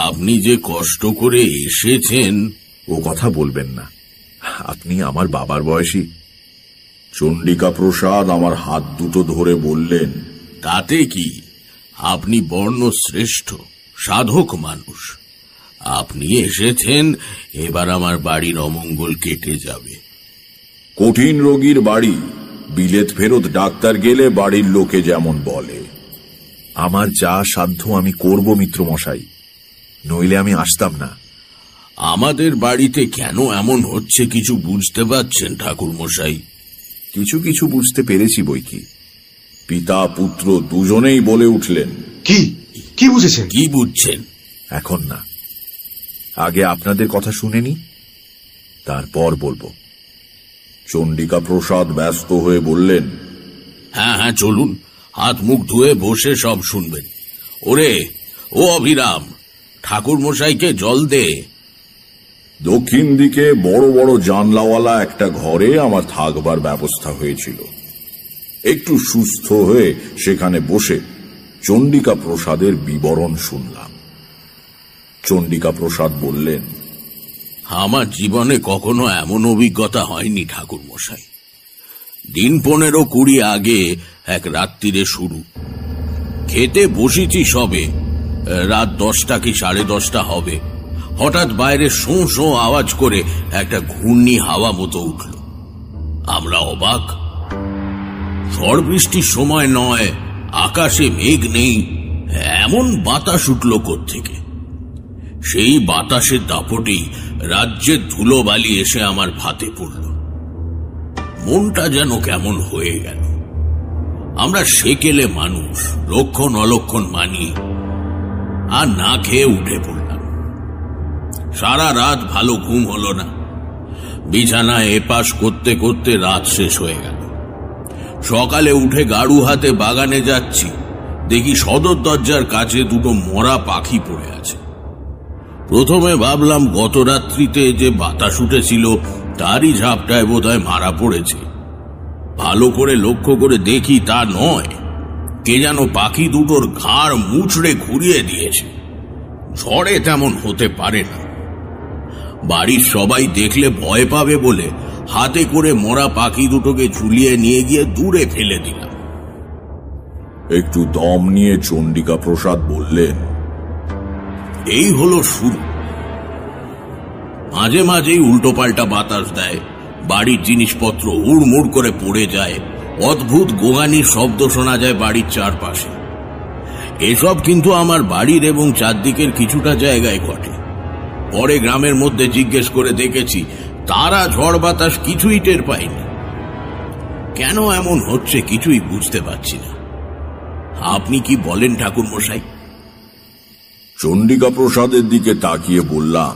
আপনি যে কষ্ট করে এসেছেন। ও কথা বলবেন না, আপনি আমার বাবার বয়সী। চণ্ডিকা প্রসাদ আমার হাত দুটো ধরে বললেন, তাতে কি, আপনি বর্ণশ্রেষ্ঠ সাধক মানুষ। আপনি এসেছেন, এবার আমার বাড়ির অমঙ্গল কেটে যাবে। কঠিন রোগীর বাড়ি বিলেত ফেরত ডাক্তার গেলে বাড়ির লোকে যেমন বলে। আমার যা সাধ্য আমি করব মিত্রমশাই, নইলে আমি আসতাম না। আমাদের বাড়িতে কেন এমন হচ্ছে কিছু বুঝতে পারছেন ঠাকুর মশাই? কিছু কিছু বুঝতে পেরেছি বইকি। পিতা পুত্র দুজনেই বলে উঠলেন। কি কি বুঝেছেন? কি বুঝছেন? এখন না, আগে আপনাদের কথা শুনেনি, তারপর বলবো। চণ্ডিকা প্রসাদ ব্যস্ত হয়ে বললেন, হ্যাঁ হ্যাঁ চলুন, হাত মুখ ধুয়ে বসে সব শুনবেন। ওরে ও অভিরাম, ঠাকুর মশাইকে জল দে। দক্ষিণ দিকে বড় বড় জানলাওয়ালা একটা ঘরে আমার থাকবার ব্যবস্থা হয়েছিল। একটু সুস্থ হয়ে সেখানে বসে চণ্ডিকা প্রসাদের বিবরণ শুনলাম। চণ্ডিকা প্রসাদ বললেন, আমার জীবনে কখনো এমন অভিজ্ঞতা হয়নি ঠাকুর মশাই। দিন 15-20 আগে এক রাত্রিরে শুরু। খেতে বসেছি সবে, রাত 10টা কি 10:30 হবে। হঠাৎ বাইরে শোঁ শোঁ আওয়াজ করে একটা ঘূর্ণি হাওয়া মতো উঠল। আমরা অবাক। ঝড় বৃষ্টির সময় নয়, আকাশে মেঘ নেই, এমন বাতাস উঠল কোত্থেকে। সেই বাতাসের দাপটেই রাজ্যের ধুলোবালি এসে আমার ভাতে পড়ল। মনটা যেন কেমন হয়ে গেল। আমরা সেকেলে মানুষ, লক্ষণ অলক্ষণ মানি, আর না খেয়ে উঠে পড়লাম। সারা রাত ভালো ঘুম হলো না। বিছানায় এপাশ করতে করতে রাত শেষ হয়ে গেল। সকালে উঠে গাড়ু হাতে বাগানে যাচ্ছি, দেখি সদর দরজার কাছে দুটো মরা পাখি পড়ে আছে। প্রথমে ভাবলাম গত রাত্রিতে যে বাতাস উঠেছিল তারই ঝাপটায় বোধহয় মারা পড়েছে। ভালো করে লক্ষ্য করে দেখি তা নয়, কে যেন পাখি দুটোর ঘাড় মুচড়ে ঘুরিয়ে দিয়েছে। ঝড়ে তেমন হতে পারে না। বাড়ির সবাই দেখলে ভয় পাবে বলে হাতে করে মরা পাখি দুটোকে ঝুলিয়ে নিয়ে গিয়ে দূরে ফেলে দিলাম। একটু দম নিয়ে চণ্ডিকা প্রসাদ বললেন, এই হলো শুরু। মাঝে মাঝেই উল্টোপাল্টা বাতাস দেয়, বাড়ির জিনিসপত্র হুড়মুড় করে পড়ে যায়, অদ্ভুত গোঙানির শব্দ শোনা যায় বাড়ির চারপাশে। এসব কিন্তু আমার বাড়ির এবং চারদিকের কিছুটা জায়গায় ঘটে। পরে গ্রামের মধ্যে জিজ্ঞেস করে দেখেছি, তারা ঝড় বাতাস কিছুই টের পায়নি। কেন এমন হচ্ছে কিছুই বুঝতে পারছি না। আপনি কি বলেন ঠাকুর মশাই? চণ্ডিকা প্রসাদের দিকে তাকিয়ে বললাম,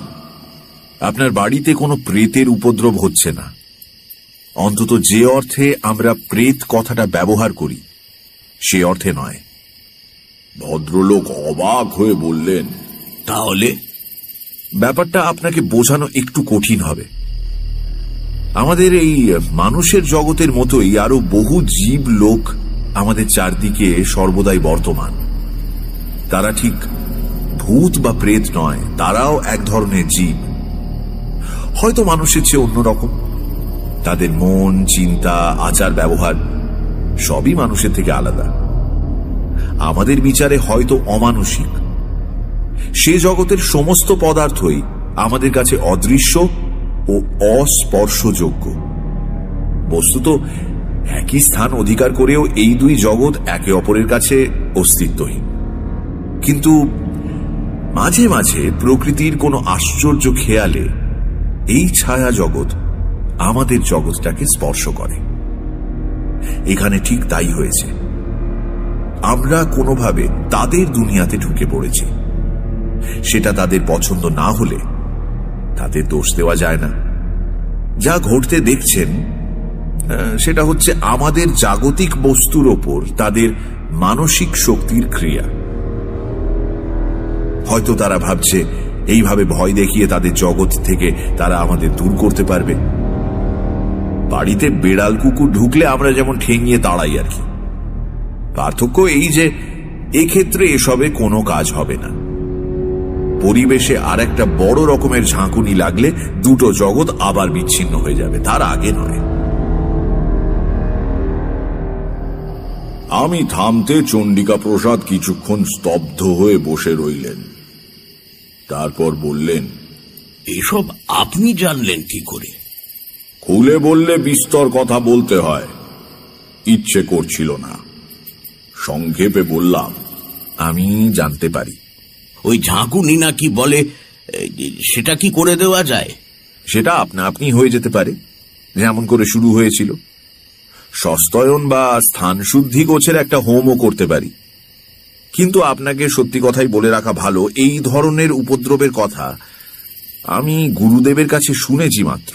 আপনার বাড়িতে কোনো প্রেতের উপদ্রব হচ্ছে না, অন্তত যে অর্থে আমরা প্রেত কথাটা ব্যবহার করি সে অর্থে নয়। ভদ্রলোক অবাক হয়ে বললেন, তাহলে? ব্যাপারটা আপনাকে বোঝানো একটু কঠিন হবে। আমাদের এই মানুষের জগতের মতোই আরো বহু জীব লোক আমাদের চারদিকে সর্বদাই বর্তমান। তারা ঠিক ভূত বা প্রেত নয়, তারাও এক ধরনের জীব, হয়তো মানুষের চেয়ে অন্যরকম। তাদের মন, চিন্তা, আচার ব্যবহার সবই মানুষের থেকে আলাদা। আমাদের বিচারে হয়তো অমানুষিক। সে জগতের সমস্ত পদার্থই আমাদের কাছে অদৃশ্য ও অস্পর্শযোগ্য। বস্তুত একই স্থান অধিকার করেও এই দুই জগৎ একে অপরের কাছে অস্তিত্বহীন। কিন্তু মাঝে মাঝে প্রকৃতির কোনো আশ্চর্য খেয়ালে এই ছায়া জগৎ আমাদের জগৎটাকে স্পর্শ করে। এখানে ঠিক তাই হয়েছে। আমরা কোনোভাবে তাদের দুনিয়াতে ঢুকে পড়েছি। সেটা তাদের পছন্দ না হলে তাদের দোষ দেওয়া যায় না। যা ঘটতে দেখছেন সেটা হচ্ছে আমাদের জাগতিক বস্তুর ওপর তাদের মানসিক শক্তির ক্রিয়া। হয়তো তারা ভাবছে এইভাবে ভয় দেখিয়ে তাদের জগৎ থেকে তারা আমাদের দূর করতে পারবে। বাড়িতে বেড়াল কুকুর ঢুকলে আমরা যেমন ঠেঙিয়ে তাড়াই আর কি। পার্থক্য এই যে এক্ষেত্রে এসবে কোনো কাজ হবে না। পরিবেশে আর একটা বড় রকমের ঝাঁকুনি লাগলে দুটো জগৎ আবার বিচ্ছিন্ন হয়ে যাবে, তার আগে নয়। আমি থামতে চণ্ডিকা প্রসাদ কিছুক্ষণ স্তব্ধ হয়ে বসে রইলেন। তারপর বললেন, এসব আপনি জানলেন কি করে? খুলে বললে বিস্তর কথা বলতে হয়। ইচ্ছে করছিল না। সংক্ষেপে বললাম, আমি জানতে পারি। ওই ঝাঁকুনি না কি বলে, সেটা কি করে দেওয়া যায়? সেটা আপনা আপনি হয়ে যেতে পারে, যেমন করে শুরু হয়েছিল। সস্তয়ন বা স্থান শুদ্ধি গোছের একটা হোমও করতে পারি। কিন্তু আপনাকে সত্যি কথাই বলে রাখা ভালো, এই ধরনের উপদ্রবের কথা আমি গুরুদেবের কাছে শুনেছি মাত্র,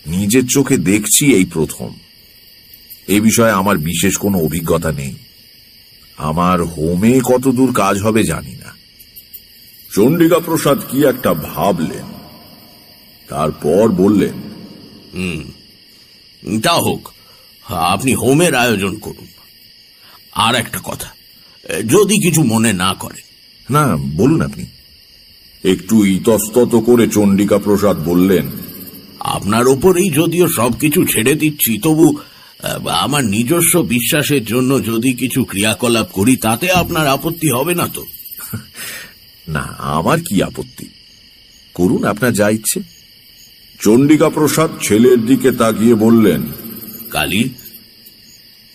নিজের চোখে দেখছি এই প্রথম। এ বিষয়ে আমার বিশেষ কোনো অভিজ্ঞতা নেই। আমার হোমে কতদূর কাজ হবে জানি না। চণ্ডিকা প্রসাদ কি একটা ভাবলেন, তারপর বললেন, তা হোক, আপনি হোমের আয়োজন করুন। আর একটা কথা, যদি কিছু মনে না করেন। না, বলুন আপনি। একটু ইতস্তত করে চণ্ডিকা প্রসাদ বললেন, আপনার ওপরেই যদিও সবকিছু ছেড়ে দিচ্ছি, তবু আমার নিজস্ব বিশ্বাসের জন্য যদি কিছু ক্রিয়াকলাপ করি, তাতে আপনার আপত্তি হবে না তো? না, আমার কি আপত্তি, করুন আপনার যা ইচ্ছে। চণ্ডিকা প্রসাদ ছেলের দিকে তাকিয়ে বললেন, কালী,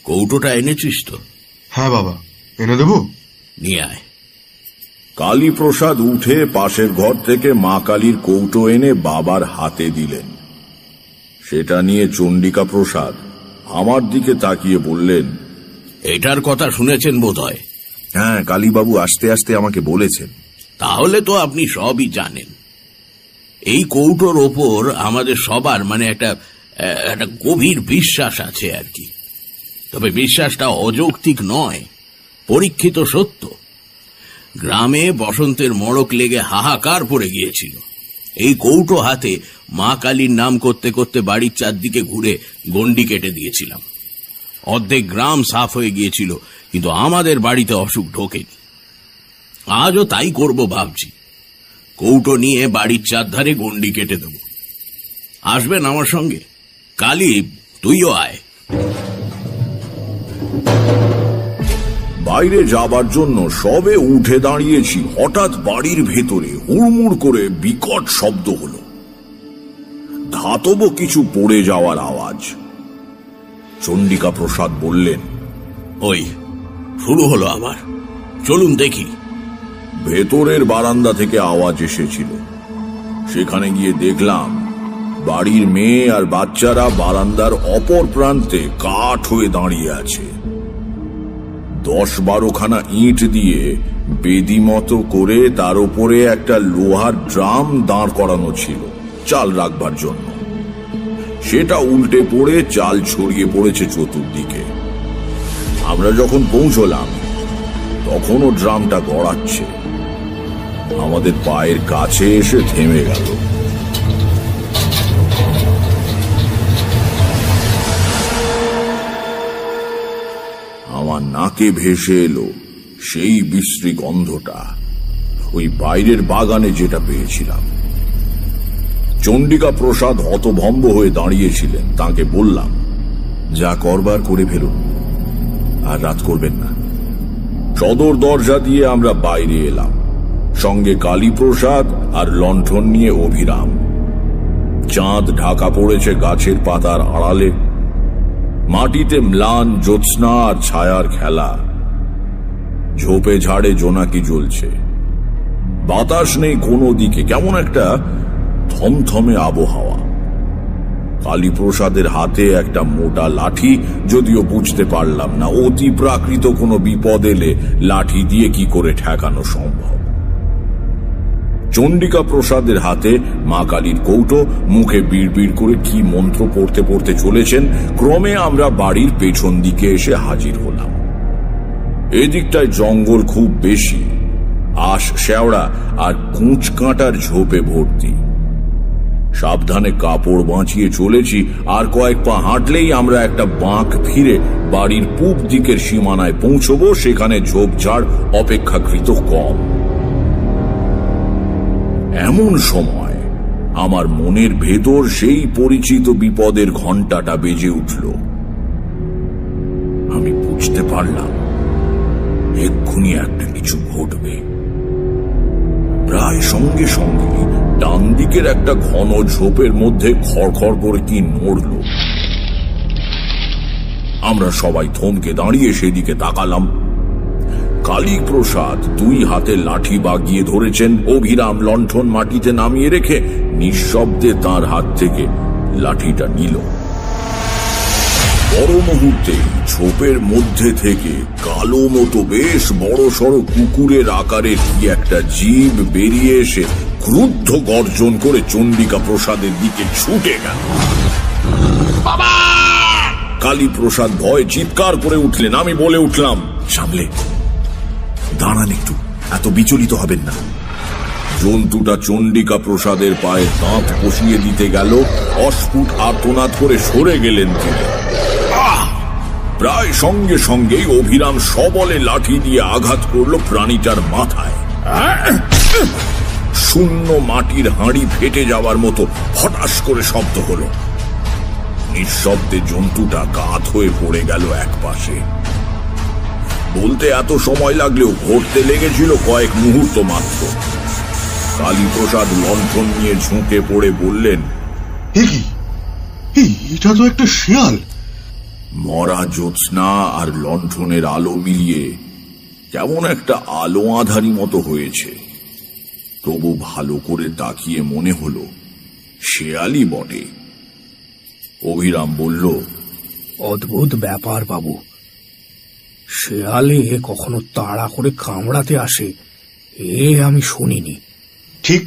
কৌটোটা এনেছিস তো? হ্যাঁ বাবা, এনে দেব। নিয়ে আয়। কালী প্রসাদ উঠে পাশের ঘর থেকে মা কালীর কৌটো এনে বাবার হাতে দিলেন। সেটা নিয়ে চণ্ডিকা প্রসাদ আমার দিকে তাকিয়ে বললেন, এটার কথা শুনেছেন বোধহয়? হ্যাঁ, কালীবাবু আসতে আসতে আমাকে বলেছেন। তাহলে তো আপনি সবই জানেন। এই কৌটোর ওপর আমাদের সবার একটা গভীর বিশ্বাস আছে আর কি। তবে বিশ্বাসটা অযৌক্তিক নয়, পরীক্ষিত সত্য। গ্রামে বসন্তের মড়ক লেগে হাহাকার পড়ে গিয়েছিল। এই কৌটো হাতে মা কালীর নাম করতে করতে বাড়ির চারদিকে ঘুরে গন্ডি কেটে দিয়েছিলাম। অর্ধেক গ্রাম সাফ হয়ে গিয়েছিল, কিন্তু আমাদের বাড়িতে অসুখ ঢোকেনি। আজও তাই করব ভাবছি। কৌটো নিয়ে বাড়ির চারধারে গন্ডি কেটে দেব। আসবেন আমার সঙ্গে? কালী, তুইও আয়। বাইরে যাবার জন্য সবে উঠে দাঁড়িয়েছি, হঠাৎ বাড়ির ভেতরে হুড়মুড় করে বিকট শব্দ হলো। ধাতব কিছু পড়ে যাওয়ার আওয়াজ। চণ্ডিকা প্রসাদ বললেন, ওই শুরু হলো আবার, চলুন দেখি। ভেতরের বারান্দা থেকে আওয়াজ এসেছিল। সেখানে গিয়ে দেখলাম বাড়ির মেয়ে আর বাচ্চারা বারান্দার অপর প্রান্তে কাঠ হয়ে দাঁড়িয়ে আছে। 10-12 খানা ইট দিয়ে বেদি মতো করে তার উপরে একটা লোহার ড্রাম দাঁড় করানো ছিল চাল রাখবার জন্য। সেটা উল্টে পড়ে চাল ছড়িয়ে পড়েছে চতুর্দিকে। আমরা যখন পৌঁছলাম তখনও ড্রামটা গড়াচ্ছে। আমাদের পায়ের কাছে এসে থেমে গেল। আমার নাকে ভেসে এলো সেই বিশ্রী গন্ধটা, ওই বাইরের বাগানে যেটা পেয়েছিলাম। চণ্ডিকা প্রসাদ হতভম্ব হয়ে দাঁড়িয়েছিলেন। তাকে বললাম, যা করবার করে ফেলুন, আর রাত করবেন না। সদর দরজা দিয়ে আমরা বাইরে এলাম, সঙ্গে কালীপ্রসাদ আর লণ্ঠন নিয়ে অভিরাম। চাঁদ ঢাকা পড়েছে গাছের পাতার আড়ালে। মাটিতে ম্লান জ্যোৎস্না আর ছায়ার খেলা। ঝোপে ঝাড়ে জোনাকি জ্বলছে। বাতাস নেই কোনো দিকে, কেমন একটা থমথমে আবহাওয়া। কালীপ্রসাদের হাতে একটা মোটা লাঠি, যদিও বুঝতে পারলাম না অতি প্রাকৃত কোনো বিপদ এলে লাঠি দিয়ে কি করে ঠেকানো সম্ভব। চণ্ডিকা প্রসাদের হাতে মা কালীর কৌটো, মুখে বিড়বিড় করে কি মন্ত্র পড়তে পড়তে চলেছেন। ক্রমে আমরা বাড়ির পেছন দিকে এসে হাজির হলাম। এদিকটায় জঙ্গল খুব বেশি, আশ শেওড়া আর কুঁচ কাঁটার ঝোপে ভর্তি। সাবধানে কাপড় বাঁচিয়ে চলেছি, আর কয়েক পা হাঁটলেই আমরা একটা বাঁক ফিরে বাড়ির পূব দিকের সীমানায় পৌঁছবো। সেখানে ঝোপঝাড় অপেক্ষাকৃত কম। এমন সময় আমার মনের ভেতর সেই পরিচিত বিপদের ঘণ্টাটা বেজে উঠল। আমি বুঝতে পারলাম এক্ষুনি একটা কিছু ঘটবে। প্রায় সঙ্গে সঙ্গে ডান দিকের একটা ঘন ঝোপের মধ্যে খড়খড় করে কি নড়ল। আমরা সবাই থমকে দাঁড়িয়ে সেদিকে তাকালাম। কালীপ্রসাদ 2 হাতে লাঠি বাগিয়ে ধরেছেন। অভিরাম লণ্ঠন মাটিতে নামিয়ে রেখে নিঃশব্দে তার হাত থেকে লাঠিটা নিল। বড় মুহূর্তে ছোপের মধ্যে থেকে কালো মতো বেশ বড় সড় কুকুরের আকারের কি একটা জীব বেরিয়ে এসে ক্রুদ্ধ গর্জন করে চণ্ডিকা প্রসাদের দিকে ছুটে গেল। কালীপ্রসাদ ভয় চিৎকার করে উঠলেন। আমি বলে উঠলাম, সামলে দাঁড়ান, একটু এত বিচলিত হবেন না। জন্তুটা চণ্ডিকা প্রসাদের পায়ে দাঁত কষিয়ে দিতে গেল। অস্ফুট আর্তনাদ করে সরে গেলেন তিনি। প্রায় সঙ্গে সঙ্গেই অভিরাম সবলে লাঠি দিয়ে আঘাত করল প্রাণীটার মাথায়। শূন্য মাটির হাঁড়ি ফেটে যাওয়ার মতো হঠাৎ করে শব্দ হলো। নিঃশব্দে জন্তুটা কাত হয়ে পড়ে গেল এক পাশে। বলতে এত সময় লাগলেও ঘটতে লেগেছিল কয়েক মুহূর্ত মাত্র। কালীপ্রসাদ লণ্ঠন নিয়ে ঝুঁকে পড়ে বললেন, এটা তো একটা শেয়াল। মরা জ্যোৎস্না আর লণ্ঠনের আলো মিলিয়ে কেমন একটা আলো আঁধারি মতো হয়েছে। তবু ভালো করে তাকিয়ে মনে হলো শেয়ালই বটে। অভিরাম বলল, অদ্ভুত ব্যাপার বাবু, শেয়ালে কখনো তাড়া করে কামড়াতে আসে এ আমি শুনিনি। ঠিক,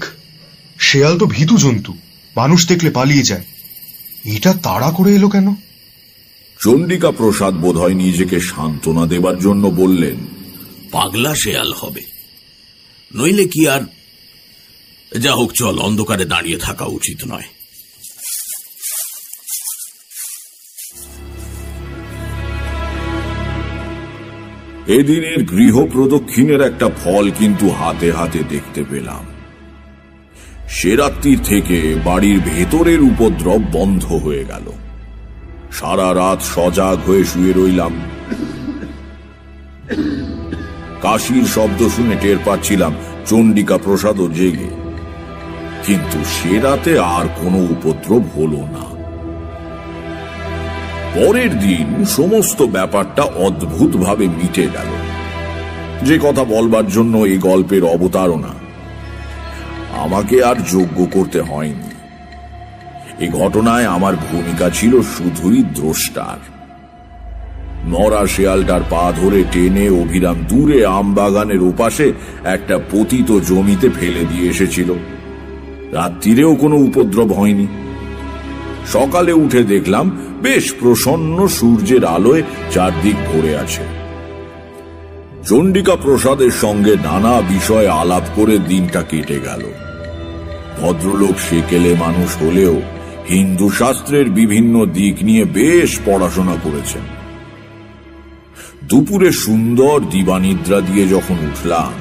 শেয়াল তো ভীতু জন্তু, মানুষ দেখলে পালিয়ে যায়। এটা তাড়া করে এলো কেন? চণ্ডিকা প্রসাদ বোধহয় নিজেকে সান্ত্বনা দেবার জন্য বললেন, পাগলা শেয়াল হবে, নইলে কি আর। যা হোক, চল, অন্ধকারে দাঁড়িয়ে থাকা উচিত নয়। এদিনের গৃহ প্রদক্ষিণের একটা ফল কিন্তু হাতে হাতে দেখতে পেলাম। সে রাত্রির থেকে বাড়ির ভেতরের উপদ্রব বন্ধ হয়ে গেল। সারা রাত সজাগ হয়ে শুয়ে রইলাম। কাশির শব্দ শুনে টের পাচ্ছিলাম চণ্ডিকা প্রসাদও জেগে, কিন্তু সে রাতে আর কোনো উপদ্রব হলো না। পরের দিন সমস্ত ব্যাপারটা অদ্ভুতভাবে মিটে গেল। যে কথা বলবার জন্য এই গল্পের অবতারণা, আমাকে আর যোগ্য করতে হয়নি। এই ঘটনায় আমার ভূমিকা ছিল শুধুই দ্রষ্টার। মরা শেয়ালটার পা ধরে টেনে অভিরাম দূরে আমবাগানের ওপাশে একটা পতিত জমিতে ফেলে দিয়ে এসেছিল। রাত্রিরেও কোনো উপদ্রব হয়নি। সকালে উঠে দেখলাম বেশ প্রসন্ন সূর্যের আলোয় চারদিক ভরে আছে। চণ্ডিকা প্রসাদের সঙ্গে নানা বিষয়ে আলাপ করে দিনটা কেটে গেল। ভদ্রলোক সেকেলে মানুষ হলেও হিন্দু শাস্ত্রের বিভিন্ন দিক নিয়ে বেশ পড়াশোনা করেছেন। দুপুরে সুন্দর দিবানিদ্রা দিয়ে যখন উঠলাম,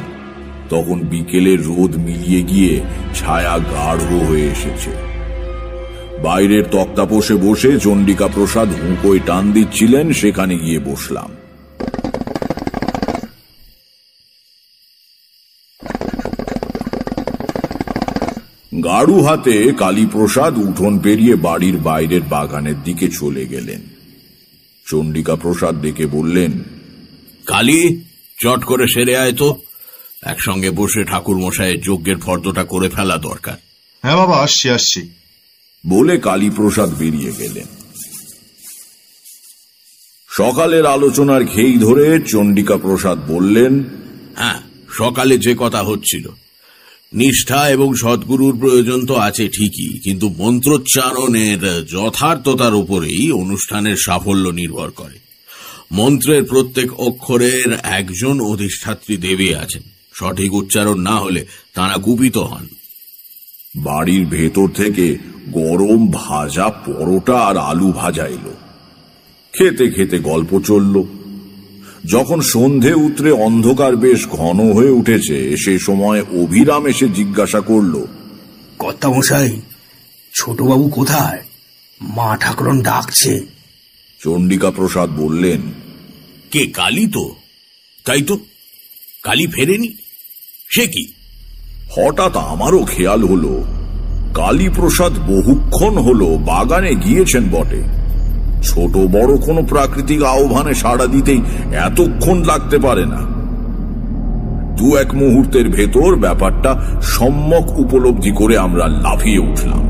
তখন বিকেলের রোদ মিলিয়ে গিয়ে ছায়া গাঢ় হয়ে এসেছে। বাইরের তক্তাপোষে বসে চণ্ডিকা প্রসাদ হুঁকোয় টান দিচ্ছিলেন, সেখানে গিয়ে বসলাম। গাড়ু হাতে কালীপ্রসাদ উঠোন পেরিয়ে বাড়ির বাইরের বাগানের দিকে চলে গেলেন। চণ্ডিকা প্রসাদ ডেকে বললেন, কালী, চট করে সেরে আয় তো, একসঙ্গে বসে ঠাকুর মশাইয়ের যজ্ঞের ফর্দটা করে ফেলা দরকার। হ্যাঁ বাবা, আসছি বলে কালীপ্রসাদ বেরিয়ে গেলেন। সকালের আলোচনার ঘেই ধরে চণ্ডিকা প্রসাদ বললেন, হ্যাঁ, সকালে যে কথা হচ্ছিল, নিষ্ঠা এবং সদ্গুরুর প্রয়োজন তো আছে ঠিকই, কিন্তু মন্ত্রোচ্চারণের যথার্থতার উপরেই অনুষ্ঠানের সাফল্য নির্ভর করে। মন্ত্রের প্রত্যেক অক্ষরের একজন অধিষ্ঠাত্রী দেবী আছেন, সঠিক উচ্চারণ না হলে তাঁরা কুপিত হন। বাড়ির ভেতর থেকে গরম ভাজা পরোটা আর আলু ভাজা এলো। খেতে খেতে গল্প চলল। যখন সন্ধে উতরে অন্ধকার বেশ ঘন হয়ে উঠেছে, সে সময় অভিরাম এসে জিজ্ঞাসা করল, কর্তামশাই, ছোটবাবু কোথায়? মা ঠাকুরন ডাকছে। চণ্ডিকা প্রসাদ বললেন, কে? কালী তো? তাই তো, কালী ফেরেনি? সে কি? হঠাৎ আমারও খেয়াল হলো কালীপ্রসাদ বহুক্ষণ হলো বাগানে গিয়েছেন বটে, ছোট বড় কোনো প্রাকৃতিক আহ্বানে সাড়া দিতেই এতক্ষণ লাগতে পারে না। দু এক মুহূর্তের ভেতর ব্যাপারটা সম্যক উপলব্ধি করে আমরা লাফিয়ে উঠলাম।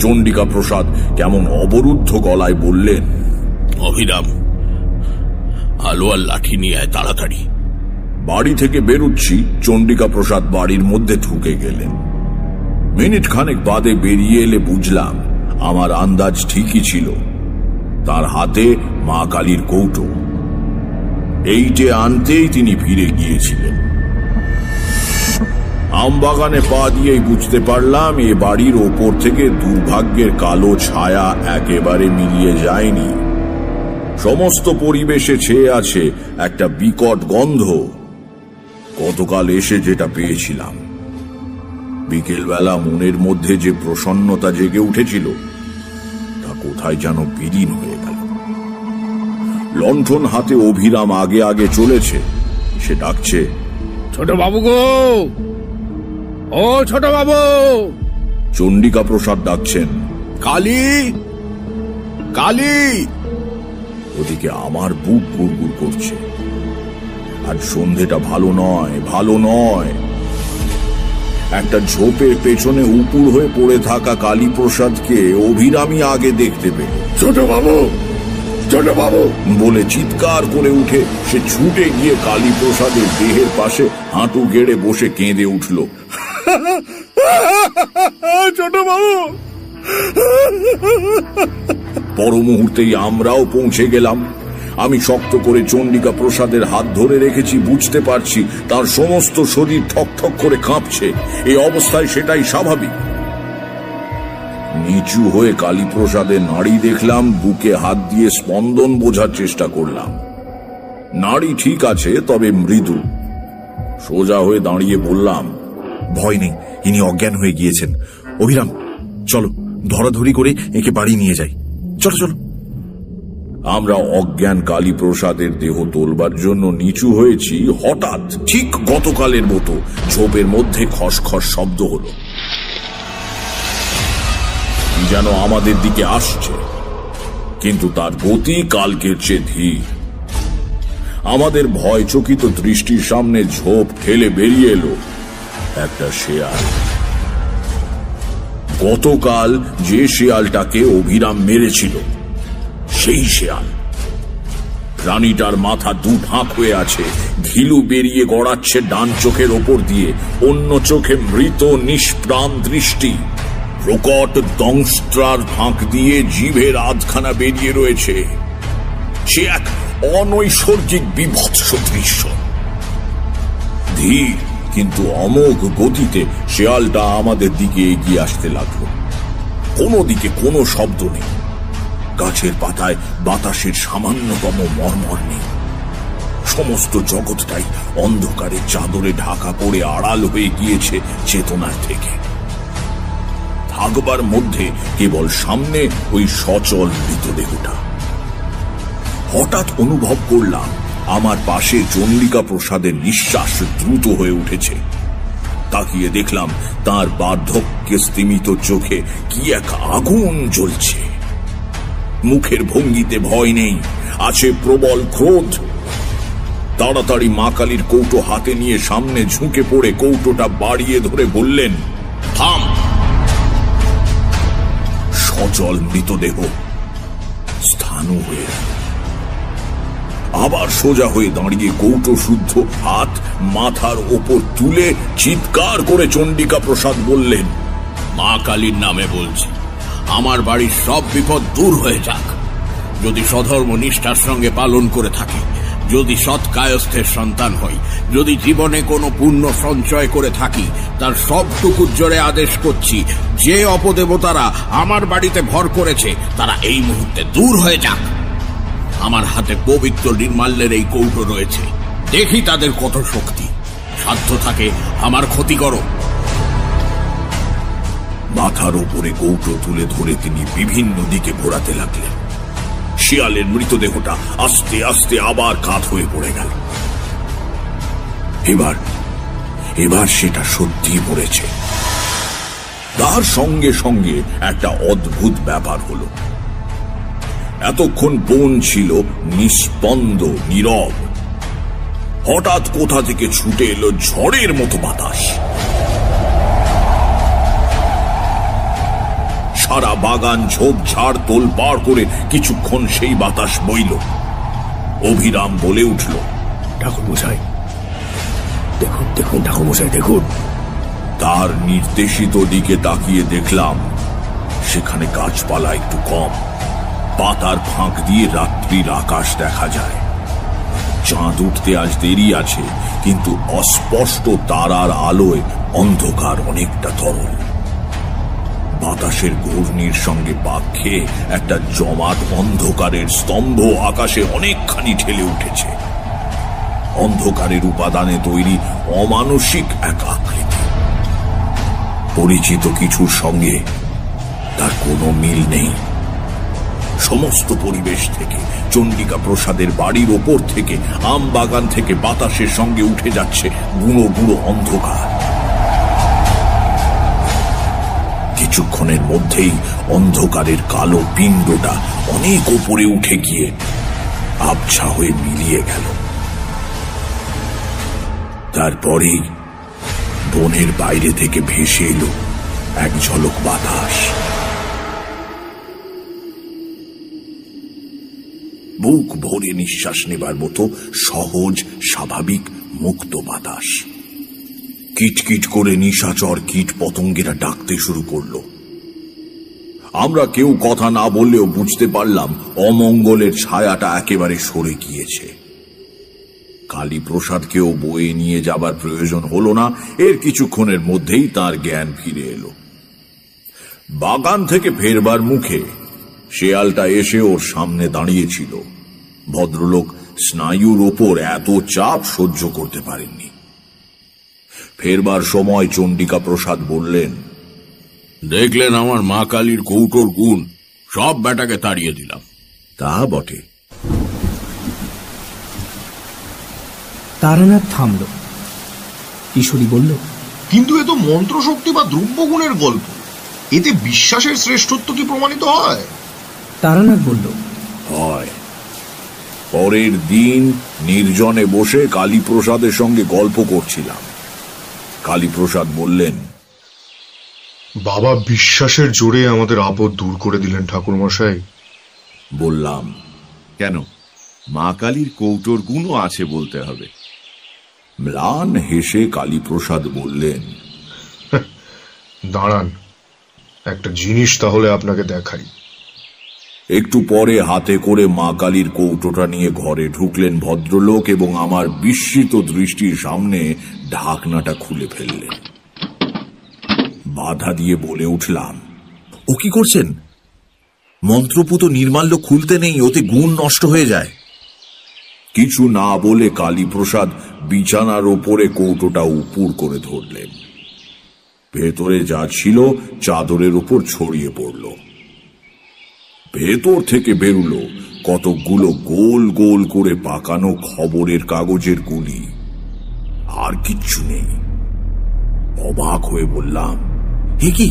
চণ্ডিকা প্রসাদ কেমন অবরুদ্ধ গলায় বললেন, অভিরাম, আলো আর লাঠি নিয়ে আয় তাড়াতাড়ি। বাড়ি থেকে বেরুচ্ছি, চণ্ডিকা প্রসাদ বাড়ির মধ্যে ঢুকে গেলেন। মিনিট খানেক বাদে বেরিয়ে এলে বুঝলাম আমার আন্দাজ ঠিকই ছিল। তার হাতে মা কালীর কৌটো, এইটে আনতেই তিনি ফিরে গিয়েছিলেন। আমবাগানে পা দিয়েই বুঝতে পারলাম এ বাড়ির ওপর থেকে দুর্ভাগ্যের কালো ছায়া একেবারে মিলিয়ে যায়নি। সমস্ত পরিবেশে ছেয়ে আছে একটা বিকট গন্ধ। গতকাল এসে যেটা পেয়েছিলাম, বিকেলবেলা মনের মধ্যে যে প্রসন্নতা জেগে উঠেছিল তা কোথায় যেন বিলীন হয়ে গেল। লণ্ঠন হাতে অভিরাম আগে আগে চলেছে। সে ডাকছে, ছোট বাবু গো, ও ছোট বাবু। চণ্ডিকা প্রসাদ ডাকছেন, কালী, কালী। ওদিকে আমার বুক গুড়গুড় করছে। আর সন্ধেটা ভালো নয়, ভালো নয়। একটা ঝোপের পেছনে উপুর হয়ে পড়ে থাকা কালীপ্রসাদকে অভিরামী আগে দেখতে পেল। ছোট বাবু, ছোট বাবু বলে চিৎকার করে উঠে সে ছুটে গিয়ে কালীপ্রসাদের দেহের পাশে হাঁটু গেড়ে বসে কেঁদে উঠল। ছোট বাবু। পর মুহূর্তেই আমরাও পৌঁছে গেলাম। আমি শক্ত করে চণ্ডিকা প্রসাদের হাত ধরে রেখেছি। বুঝতে পারছি তার সমস্ত শরীর ঠকঠক করে কাঁপছে। এই অবস্থায় সেটাই স্বাভাবিক। নিচু হয়ে কালীপ্রসাদের নাড়ি দেখলাম, বুকে হাত দিয়ে স্পন্দন বোঝার চেষ্টা করলাম। নাড়ি ঠিক আছে, তবে মৃদু। সোজা হয়ে দাঁড়িয়ে বললাম, ভয় নেই, ইনি অজ্ঞান হয়ে গিয়েছেন। অভিরাম, চলো ধরাধরি করে একে বাড়ি নিয়ে যাই। চলো চলো। আমরা অজ্ঞান কালীপ্রসাদের দেহ তোলবার জন্য নিচু হয়েছি। হঠাৎ ঠিক গতকালের মতো ঝোপের মধ্যে খসখস শব্দ হলো। যেন আমাদের দিকে আসছে, কিন্তু তার গতি কালকের চেয়ে ধীর। আমাদের ভয়চকিত দৃষ্টির সামনে ঝোপ ঠেলে বেরিয়ে এলো একটা শেয়াল। গতকাল যে শেয়ালটাকে অভিরাম মেরেছিল সেই শেয়াল। প্রাণীটার মাথা দু ফাঁক হয়ে আছে, ঘিলু বেরিয়ে গড়াচ্ছে ডান চোখের ওপর দিয়ে, অন্য চোখে মৃত নিষ্প্রাণ দৃষ্টি। প্রকট দংষ্ট্রার ফাঁক দিয়ে জিভের আধখানা বেরিয়ে রয়েছে। সে এক অনৈসর্গিক বিভৎস দৃশ্য। ধীর কিন্তু অমোঘ গতিতে শেয়ালটা আমাদের দিকে এগিয়ে আসতে লাগলো। কোনো দিকে কোনো শব্দ নেই। গাছের পাতায় বাতাসের সামান্যতম মর্মর নেই। সমস্ত জগৎটাই অন্ধকারের চাদরে ঢাকা পড়ে আড়াল হয়ে গিয়েছে চেতনার থেকে। থাকবার মধ্যে কেবল সামনে ওই সচল মৃতদেহটা। হঠাৎ অনুভব করলাম আমার পাশে চণ্ডিকা প্রসাদের নিঃশ্বাস দ্রুত হয়ে উঠেছে। তাকিয়ে দেখলাম তার বার্ধক্যে স্তিমিত চোখে কি এক আগুন জ্বলছে। মুখের ভঙ্গিতে ভয় নেই, আছে প্রবল ক্রোধ। তাড়াতাড়ি মা কালীর কৌটো হাতে নিয়ে সামনে ঝুঁকে পড়ে কৌটোটা বাড়িয়ে ধরে বললেন, থাম। সচল মৃতদেহ স্থানু হয়ে আবার সোজা হয়ে দাঁড়িয়ে কৌটো শুদ্ধ হাত মাথার ওপর তুলে চিৎকার করে চণ্ডিকা প্রসাদ বললেন, মা কালীর নামে বলছি, আমার বাড়ির সব বিপদ দূর হয়ে যাক। যদি সধর্ম নিষ্ঠার সঙ্গে পালন করে থাকি, যদি সৎ কায়স্থের সন্তান হই, যদি জীবনে কোনো পুণ্য সঞ্চয় করে থাকি, তার সবটুকু জোরে আদেশ করছি, যে অপদেবতারা আমার বাড়িতে ভর করেছে তারা এই মুহূর্তে দূর হয়ে যাক। আমার হাতে পবিত্র নির্মাল্যের এই কৌটো রয়েছে, দেখি তাদের কত শক্তি। সাধ্য থাকে আমার ক্ষতি করো। মাথার উপরে কৌটো তুলে ধরে তিনি বিভিন্ন দিকে ঘোরাতে লাগলেন। শিয়ালের মৃতদেহটা আস্তে আস্তে আবার কাত হয়ে পড়ে গেল। এবার সেটা সত্যি পড়েছে। তার সঙ্গে সঙ্গে একটা অদ্ভুত ব্যাপার হলো। এতক্ষণ বন ছিল নিস্পন্দ, নীরব। হঠাৎ কোথা থেকে ছুটে এলো ঝড়ের মতো বাতাস। সারা বাগান ঝোপঝাড় তোলপাড় করে কিছুক্ষণ সেই বাতাস বইল। অভিরাম বলে উঠল, ঠাকুরমশাই দেখুন, দেখুন ঠাকুরমশাই দেখুন। তার নির্দেশিত দিকে তাকিয়ে দেখলাম সেখানে গাছপালা একটু কম, পাতার ফাঁক দিয়ে রাত্রির আকাশ দেখা যায়। চাঁদ উঠতে আজ দেরি আছে, কিন্তু অস্পষ্ট তারার আলোয় অন্ধকার অনেকটা তরল। বাতাসের ঘূর্ণির সঙ্গে পাক খেয়ে একটা জমাট অন্ধকারের স্তম্ভ আকাশে অনেকখানি ঠেলে উঠেছে। অন্ধকারের উপাদানে তৈরি অমানসিক এক আকৃতি। পরিচিত কিছুর সঙ্গে তার কোনো মিল নেই। সমস্ত পরিবেশ থেকে, চণ্ডিকা প্রসাদের বাড়ির ওপর থেকে, আম বাগান থেকে বাতাসের সঙ্গে উঠে যাচ্ছে গুঁড়ো গুঁড়ো অন্ধকার। কিছুক্ষণের মধ্যেই অন্ধকারের কালো পিণ্ডটা অনেক ওপরে উঠে গিয়ে আবছা হয়ে মিলিয়ে গেল। তারপরেই বনের বাইরে থেকে ভেসে এলো এক ঝলক বাতাস। বুক ভরে নিঃশ্বাস নেবার মতো সহজ, স্বাভাবিক, মুক্ত বাতাস। কিটকিট করে নিশাচর কীট পতঙ্গেরা ডাকতে শুরু করলো। আমরা কেউ কথা না বললেও বুঝতে পারলাম অমঙ্গলের ছায়াটা একেবারে সরে গিয়েছে। কালীপ্রসাদকেও বয়ে নিয়ে যাবার প্রয়োজন হলো না। এর কিছুক্ষণের মধ্যেই তার জ্ঞান ফিরে এলো। বাগান থেকে ফেরবার মুখে শেয়ালটা এসে ওর সামনে দাঁড়িয়েছিল। ভদ্রলোক স্নায়ুর ওপর এত চাপ সহ্য করতে পারেননি। ফেরবার সময় চণ্ডিকা প্রসাদ বললেন, দেখলেন আমার মা কালীর কৌটোর গুণ, সব বেটাকে তাড়িয়ে দিলাম। তা বটে। তারানাথ থামল। কিশোরী বলল, কিন্তু এ তো মন্ত্রশক্তি বা দ্রব্যগুণের গল্প, এতে বিশ্বাসের শ্রেষ্ঠত্ব কি প্রমাণিত হয়? তারানাথ বলল, হয়। পরের দিন নির্জনে বসে কালীপ্রসাদের সঙ্গে গল্প করছিলাম। কালীপ্রসাদ বললেন, বাবা বিশ্বাসের জোরে আমাদের আপদ দূর করে দিলেন ঠাকুরমশাই। বললাম, কেন, মা কালীর কৌটোর গুণও আছে বলতে হবে। ম্লান হেসে কালীপ্রসাদ বললেন, দাঁড়ান, একটা জিনিস তাহলে আপনাকে দেখাই। একটু পরে হাতে করে মা কালীর কৌটোটা নিয়ে ঘরে ঢুকলেন ভদ্রলোক এবং আমার বিস্মিত দৃষ্টির সামনে ঢাকনাটা খুলে ফেললেন। বাধা দিয়ে বলে উঠলাম, ও কি করছেন? মন্ত্রপুত নির্মাল্য খুলতে নেই, ওতে গুণ নষ্ট হয়ে যায়। কিছু না বলে কালীপ্রসাদ বিছানার ওপরে কৌটোটা উপুর করে ধরলেন। ভেতরে যা ছিল চাদরের উপর ছড়িয়ে পড়ল। ভেতর থেকে বেরুলো কতকগুলো গোল গোল করে পাকানো খবরের কাগজের গুলি। আর কিচ্ছু নেই। অবাক হয়ে বললাম, হে কি,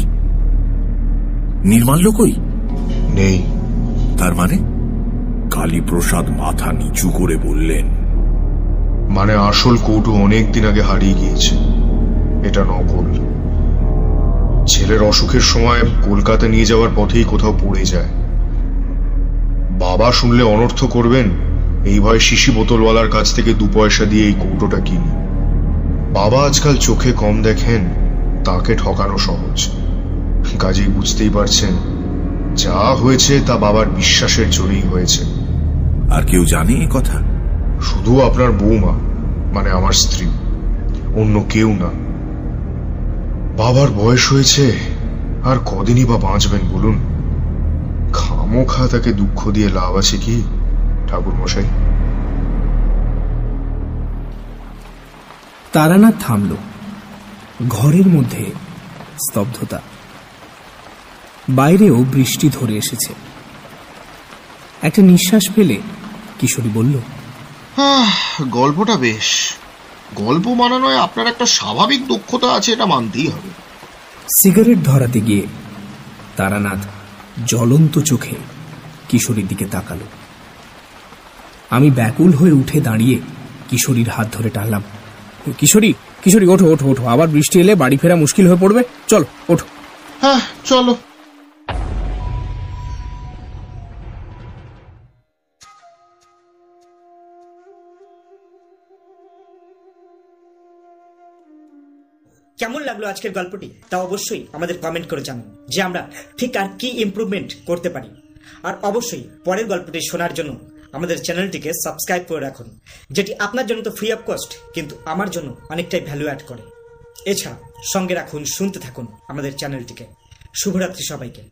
নির্মাল্য কই? নেই। তার মানে? কালীপ্রসাদ মাথা নিচু করে বললেন, মানে আসল কৌটো অনেক দিন আগে হারিয়ে গিয়েছে, এটা নকল। ছেলের অসুখের সময় কলকাতা নিয়ে যাওয়ার পথেই কোথাও পড়ে যায়। বাবা শুনলে অনর্থ করবেন, এই ভয় শিশি বোতলওয়ালার কাছ থেকে 2 পয়সা দিয়ে এই কৌটোটা কিনি। বাবা আজকাল চোখে কম দেখেন, তাকে ঠকানো সহজ। কাজেই বুঝতেই পারছেন, যা হয়েছে তা বাবার বিশ্বাসের জোরেই হয়েছে। আর কেউ জানে এ কথা? শুধু আপনার বৌমা, মানে আমার স্ত্রী, অন্য কেউ না। বাবার বয়স হয়েছে, আর কদিনই বা বাঁচবেন বলুন? খামোখা তাকে দুঃখ দিয়ে লাভ আছে কি ঠাকুরমশাই? তারানাথ থামল। ঘরের মধ্যে স্তব্ধতা। বাইরেও বৃষ্টি ধরে এসেছে। একটা নিঃশ্বাস ফেলে কিশোরী বলল, গল্পটা বেশ। গল্প বানানোয় আপনার একটা স্বাভাবিক দক্ষতা আছে, এটা মানতেই হবে। সিগারেট ধরাতে গিয়ে তারানাথ জ্বলন্ত চোখে কিশোরীর দিকে তাকালো। আমি ব্যাকুল হয়ে উঠে দাঁড়িয়ে কিশোরীর হাত ধরে টানলাম। কিশোরী, কিশোরী, ওঠো ওঠো ওঠো, আবার বৃষ্টি এলে বাড়ি ফেরা মুশকিল হয়ে পড়বে, চলো ওঠো। হ্যাঁ চলো। কেমন লাগলো আজকের গল্পটি তা অবশ্যই আমাদের কমেন্ট করে জানান, যে আমরা ঠিক আর কি ইমপ্রুভমেন্ট করতে পারি। আর অবশ্যই পরের গল্পটি শোনার জন্য আমাদের চ্যানেলটিকে সাবস্ক্রাইব করে রাখুন, যেটি আপনার জন্য তো ফ্রি অফ কস্ট, কিন্তু আমার জন্য অনেকটাই ভ্যালু অ্যাড করে। এছাড়া সঙ্গে রাখুন, শুনতে থাকুন আমাদের চ্যানেলটিকে। শুভরাত্রি সবাইকে।